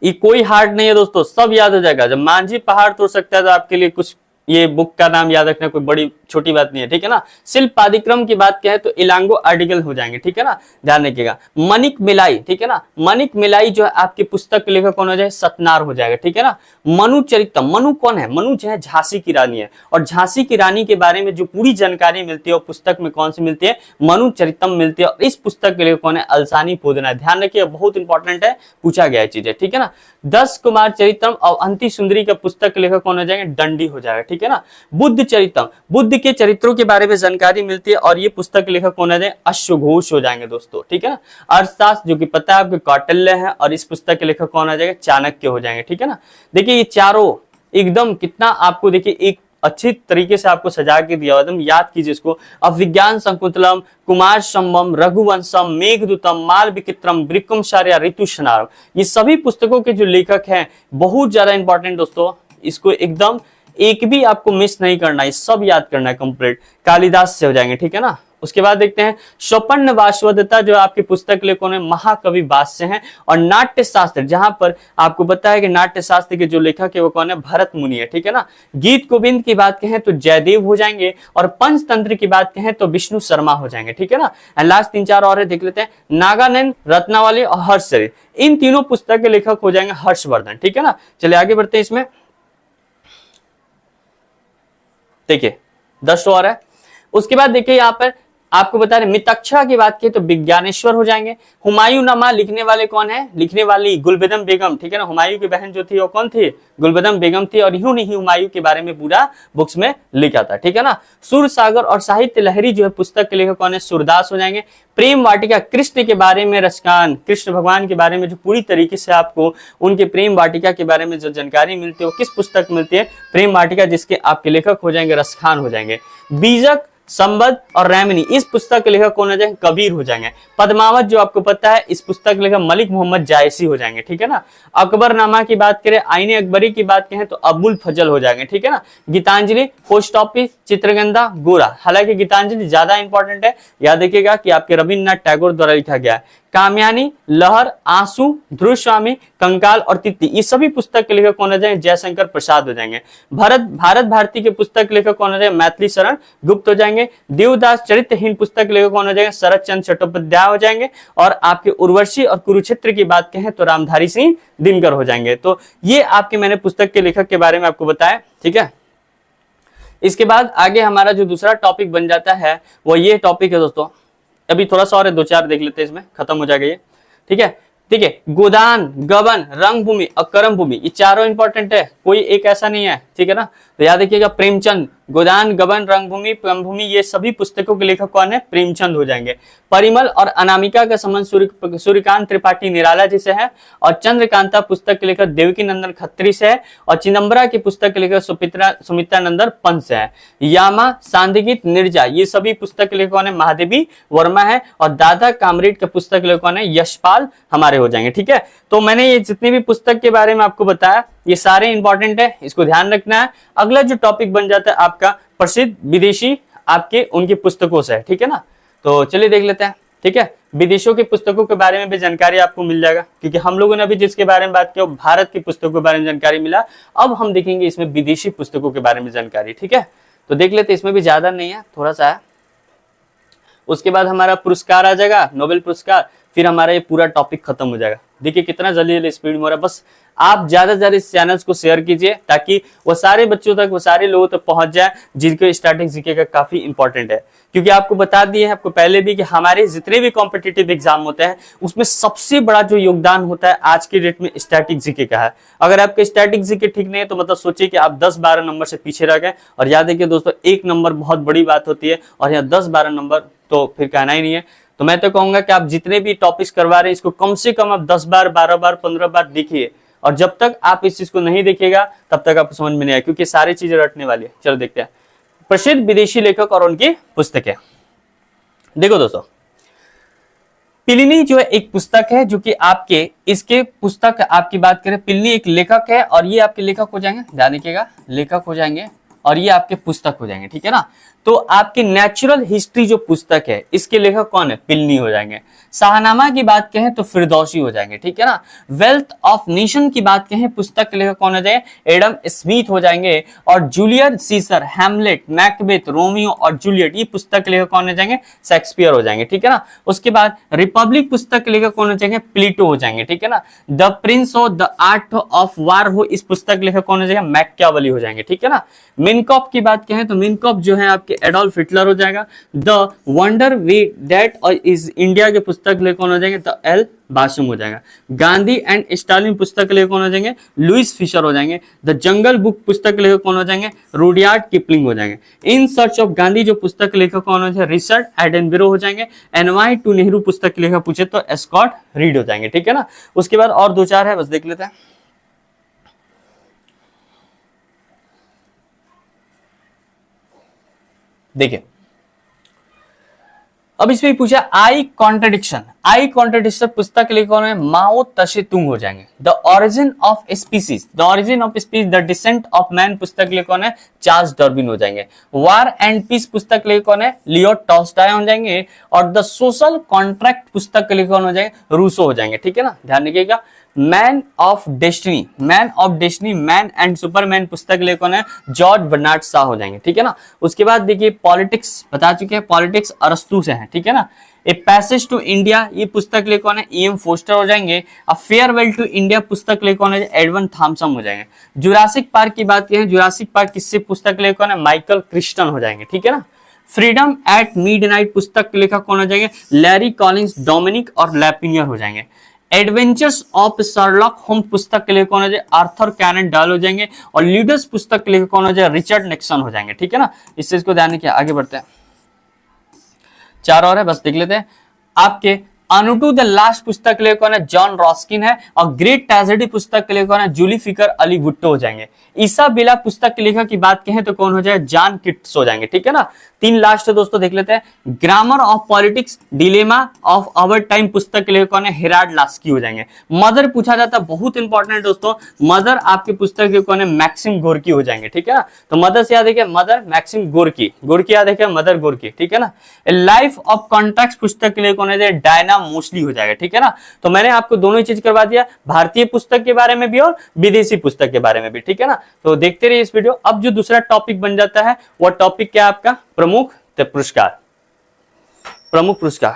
ये कोई हार्ड नहीं है दोस्तों, सब याद हो जाएगा। जब मांझी पहाड़ तोड़ सकता है तो आपके लिए कुछ ये बुक का नाम याद रखना कोई बड़ी छोटी बात नहीं है, ठीक है ना। शिल्प पादिक्रम की बात क्या है तो इलांगो आर्टिकल हो जाएंगे, ठीक है ना, ध्यान रखिएगा। मणिक मिलाई, ठीक है ना, मणिक मिलाई जो है आपके पुस्तक के लेखक कौन हो जाए? सतनार हो जाएगा, ठीक है ना। मनु चरितम, मनु कौन है? मनु जो है झांसी की रानी है। और झांसी की रानी के बारे में जो पूरी जानकारी मिलती है वो पुस्तक में कौन सी मिलती है? मनु चरितम मिलती है। और इस पुस्तक के लेखक कौन है? अलसानी पोदना, ध्यान रखिए, बहुत इंपॉर्टेंट है, पूछा गया चीज है, ठीक है ना। 10 कुमार चरितम और अंति सुंदरी का पुस्तक के लेखक कौन हो जाएंगे? दंडी हो जाएगा, ठीक है ना। बुद्ध चरितम, बुद्ध के चरित्रों के बारे में जानकारी मिलती है। और ये पुस्तक के लेखक कौन है? अश्वघोष हो जाएंगे दोस्तों, ठीक है ना। अर्थशास्त्र जो कि पता है आपके कौटिल्य है। और इस पुस्तक के लेखक कौन आ जाएगा? चाणक्य हो जाएंगे, ठीक है ना। देखिए ये चारों एकदम कितना आपको देखिए एक अच्छी तरीके से आपको सजा के दिया, एकदम याद कीजिए इसको। अभिज्ञान संकुतलम, कुमार संभम, रघुवंशम, मेघदूतम, माल विचित्रम, वृक्कमशार्या, ऋतुसनारम, ये सभी पुस्तकों के जो लेखक हैं बहुत ज्यादा इंपॉर्टेंट दोस्तों, इसको एकदम एक भी आपको मिस नहीं करना है, सब याद करना है कंप्लीट। कालिदास से हो जाएंगे, ठीक है ना। उसके बाद देखते हैं स्वपन्न वासवदत्ता जो आपकी पुस्तक लेखकों ने महाकवि वास्य हैं। और नाट्य शास्त्र, जहां पर आपको पता है कि नाट्य शास्त्र के जो लेखक है वो कौन है, भरत मुनि है, ठीक है ना। गीत गोविंद की बात कहें तो जयदेव हो जाएंगे, और पंचतंत्र की बात कहें तो विष्णु शर्मा हो जाएंगे, ठीक है ना। एंड लास्ट 3-4 और देख लेते हैं, नागानंद, रत्नावली और हर्षचरित, इन तीनों पुस्तक के लेखक हो जाएंगे हर्षवर्धन, ठीक है ना। चलिए आगे बढ़ते हैं इसमें, देखिए 10 और है। उसके बाद देखिए यहाँ पर आपको बता रहे मितक्षा की बात की तो विज्ञानेश्वर हो जाएंगे। हुमायूंनामा लिखने वाले कौन है, लिखने वाली गुलबदन बेगम, ठीक है ना। हुमायूं की बहन जो थी वो कौन थी, गुलबदन बेगम थी, और यूं नहीं हुमायूं के बारे में पूरा बुक्स में लिखा था, ठीक है ना। सूर सागर और साहित्य लहरी जो है पुस्तक के लेखक कौन है, सूरदास हो जाएंगे। प्रेम वाटिका, कृष्ण के बारे में रचकान, कृष्ण भगवान के बारे में जो पूरी तरीके से आपको उनके प्रेम वाटिका के बारे में जो जानकारी मिलती है वो किस पुस्तक मिलती है, प्रेम वाटिका, जिसके आपके लेखक हो जाएंगे रसखान हो जाएंगे। बीजक, संबद्ध और रैमनी, इस पुस्तक के लेखक कौन हो जाएंगे, कबीर हो जाएंगे। पद्मावत जो आपको पता है, इस पुस्तक के लेखक मलिक मोहम्मद जायसी हो जाएंगे, ठीक है ना। अकबरनामा की बात करें, आईने अकबरी की बात कहें तो अबुल फजल हो जाएंगे, ठीक है ना। गीतांजलि, पोस्ट ऑफिस, चित्रगंधा, गोरा, हालांकि गीतांजलि ज्यादा इंपॉर्टेंट है, याद रखिएगा कि आपके रविन्द्रनाथ टैगोर द्वारा लिखा गया है। कामयानी, लहर, आंसू, ध्रुव स्वामी, कंकाल और तित्ती, ये सभी पुस्तक के लेखक कौन हो जाएंगे, जयशंकर प्रसाद हो जाएंगे। भारत भारती के पुस्तक के लेखक कौन हो जाएंगे, मैथिली शरण गुप्त हो जाएंगे। देवदास चरित्रहीन पुस्तक के लेखक कौन हो जाएंगे, शरद चंद्र चट्टोपाध्याय हो जाएंगे। और आपके उर्वशी और कुरुक्षेत्र की बात कहें तो रामधारी सिंह दिनकर हो जाएंगे। तो ये आपके मैंने पुस्तक के लेखक के बारे में आपको बताया, ठीक है। इसके बाद आगे हमारा जो दूसरा टॉपिक बन जाता है वो ये टॉपिक है दोस्तों, अभी थोड़ा सा और 2-4 देख लेते हैं, इसमें खत्म हो जाएगा ये, ठीक है। ठीक है, गोदान, गबन, रंगभूमि और कर्म भूमि, ये चारों इंपॉर्टेंट है, कोई एक ऐसा नहीं है, ठीक है ना। तो याद रखिएगा प्रेमचंद, गोदान, गबन, रंगभूमि, कर्मभूमि, ये सभी पुस्तकों के लेखक कौन है, प्रेमचंद हो जाएंगे। परिमल और अनामिका का संबंध सूर्यकांत त्रिपाठी निराला जी से है। और चंद्रकांता पुस्तक के लेखक देवकी नंदन खत्री से है। और चिदंबरा की पुस्तक के लेखक सुमित्रा नंदन पंत से है। यामा, सांदीगीत, निर्जा, ये सभी पुस्तक के लेखक कौन है, महादेवी वर्मा है। और दादा कामरेड के पुस्तक के लेखक कौन है, यशपाल हमारे हो जाएंगे, ठीक है। तो मैंने ये जितनी भी पुस्तक के बारे में आपको बताया ये सारे इंपॉर्टेंट है, इसको ध्यान रखना है। अगला जो टॉपिक बन जाता है आपका प्रसिद्ध विदेशी आपके उनकी पुस्तकों से है, ठीक है ना। तो चलिए देख लेते हैं, ठीक है। विदेशों की पुस्तकों के बारे में भी जानकारी आपको मिल जाएगा, क्योंकि हम लोगों ने अभी जिसके बारे में बात किया वो भारत की पुस्तकों के बारे में जानकारी मिला। अब हम देखेंगे इसमें विदेशी पुस्तकों के बारे में जानकारी, ठीक है। तो देख लेते, इसमें भी ज्यादा नहीं है, थोड़ा सा है। उसके बाद हमारा पुरस्कार आ जाएगा, नोबेल पुरस्कार, फिर हमारा ये पूरा टॉपिक खत्म हो जाएगा। देखिए कितना जल्दी जल्दी स्पीड में हो रहा है। बस आप ज्यादा से ज्यादा इस चैनल्स को शेयर कीजिए ताकि वो सारे बच्चों तक, वो सारे लोगों तक पहुंच जाए जिनको स्टैटिक जीके का काफी इंपॉर्टेंट है। क्योंकि आपको बता दिए हैं आपको पहले भी कि हमारे जितने भी कॉम्पिटिटिव एग्जाम होते हैं उसमें सबसे बड़ा जो योगदान होता है आज के डेट में स्टैटिक जीके का है। अगर आपके स्टैटिक जीके ठीक नहीं है तो मतलब सोचिए कि आप 10-12 नंबर से पीछे रह गए। और याद है कि दोस्तों 1 नंबर बहुत बड़ी बात होती है, और यहाँ 10-12 नंबर तो फिर कहना ही नहीं है। तो मैं तो कहूंगा कि आप जितने भी टॉपिक्स करवा रहे हैं इसको कम से कम आप 10 बार, 12 बार, 15 बार देखिए। और जब तक आप इस चीज को नहीं देखिएगा तब तक आपको समझ में नहीं आए, क्योंकि सारी चीजें रटने वाली है। चलो देखते हैं प्रसिद्ध विदेशी लेखक और उनकी पुस्तकें। देखो दोस्तों, प्लिनी जो है एक पुस्तक है जो कि आपके इसके पुस्तक आपकी बात करें, प्लिनी एक लेखक है और ये आपके लेखक हो जाएंगे, ध्यान रखिएगा लेखक हो जाएंगे, और ये आपके पुस्तक हो जाएंगे, ठीक है ना। तो आपकी नेचुरल हिस्ट्री जो पुस्तक है इसके लेखक कौन है, प्लिनी हो जाएंगे। शाहनामा की बात कहें तो फिरदौसी हो जाएंगे, ठीक है ना। वेल्थ ऑफ नेशन की बात कहें पुस्तक के लेखक कौन हो जाएंगे, एडम स्मिथ हो जाएंगे। और जूलियस सीसर, हैमलेट, मैकबेथ, रोमियो और जूलियट, ये पुस्तक के लेखक कौन हो जाएंगे, शेक्सपियर हो जाएंगे, ठीक है ना। उसके बाद रिपब्लिक पुस्तक के लेखक कौन हो जाएंगे, प्लेटो हो जाएंगे, ठीक है ना। The Prince of the art of war हो, इस पुस्तक के लेखक कौन हो जाएगा, मैकियावेली हो जाएंगे, ठीक है ना। मिनकॉफ की बात कहें तो मिनकॉफ जो है आपके एडोल्फ हिटलर हो जाएगा। द वंडर वी डेट और इज इंडिया के पुस्तक लेखक कौन हो जाएंगे, द एल बासुम हो जाएगा। गांधी एंड स्टालिन पुस्तक लेखक कौन हो जाएंगे, लुइस फिशर हो जाएंगे। द जंगल बुक पुस्तक लेखक कौन हो जाएंगे, रुडयार्ड किपलिंग हो जाएंगे। इन सर्च ऑफ गांधी जो पुस्तक लेखक कौन हो जाएंगे, रिचर्ड एटनबरो हो जाएंगे। एनवाई टू नेहरू पुस्तक लेखक पूछे तो स्कॉट रीड हो जाएंगे, ठीक है ना। उसके बाद और 2-4 है, बस देख लेते हैं। देखिए अब इसमें पूछा आई कॉन्ट्रडिक्शन, आई कॉन्ट्राडिक्टर पुस्तक के लिए कौन है, माओ तसे तुंग हो जाएंगे। The origin of species, the origin of species, the descent of man पुस्तक के लिए कौन है, चार्ल्स डार्विन हो जाएंगे। वार एंड पीस पुस्तक के लिए कौन है, लियो टॉल्स्टॉय हो जाएंगे। और द सोशल कॉन्ट्रैक्ट पुस्तक के लिए कौन हो जाएंगे, रूसो हो जाएंगे। ठीक है ना, ध्यान रखिएगा। Man of destiny, man of destiny, man and Superman पुस्तक के लिए कौन है, जॉर्ज बर्नार्ड शॉ हो जाएंगे। ठीक है ना। उसके बाद देखिए पॉलिटिक्स बता चुके हैं, पॉलिटिक्स अरस्तु से है। ठीक है ना। ए पैसेज टू इंडिया ये पुस्तक के लिए कौन है, E.M. फोस्टर हो जाएंगे। अ फेयरवेल टू इंडिया पुस्तक के लिए कौन है, एडवन थॉमसन हो जाएंगे। जुरासिक पार्क की बात करें, जुरासिक पार्क किससे पुस्तक के लिए कौन है, माइकल क्रिस्टन हो जाएंगे। ठीक है ना। फ्रीडम एट मिडनाइट पुस्तक के लेखक कौन हो जाएंगे, लैरी कॉलिंस, डोमिनिक और लैपिनियर हो जाएंगे। एडवेंचर्स ऑफ शर्लॉक होम्स पुस्तक के लिए कौन हो जाए, आर्थर कैनन डॉयल हो जाएंगे। और लीडर्स पुस्तक के लिए कौन हो जाए, रिचर्ड निक्सन हो जाएंगे। ठीक है ना। इस चीज को ध्यान रखिए, आगे बढ़ते हैं। 4 और है, बस देख लेते हैं। आपके अनटू द लास्ट पुस्तक के लिए कौन है, जॉन रॉस्किन है। और ग्रेट ट्रेजेडी पुस्तक के लिए कौन है, जूली फिकर अली भुट्टो हो जाएंगे। ईसा बिला पुस्तक के लेखक की बात कहें तो कौन हो जाए, जॉन किट्स हो जाएंगे। ठीक है ना। 3 लास्ट है दोस्तों, देख लेते हैं। Grammar of politics, dilemma of our time पुस्तक के लिए कौन है, हेराल्ड लास्की हो जाएंगे। मदर पूछा जाता है, बहुत इंपॉर्टेंट है दोस्तों। मदर आपके पुस्तक के कौन है, मैक्सिम गोर्की हो जाएंगे। ठीक है ना। तो मदर से याद है, मदर मैक्सिम गोर्की, गोर्की याद है, मदर गोर्की। ठीक है ना। लाइफ ऑफ कॉन्ट्रैक्ट पुस्तक के लिए कौन है, डायना मोस्टली हो जाएगा। ठीक है ना। तो मैंने आपको दोनों ही चीज करवा दिया, भारतीय पुस्तक के बारे में भी और विदेशी पुस्तक के बारे में भी। ठीक है ना। तो देखते रहिए इस वीडियो। अब जो दूसरा टॉपिक बन जाता है वो टॉपिक क्या है आपका, प्रमुख पुरस्कार, प्रमुख पुरस्कार।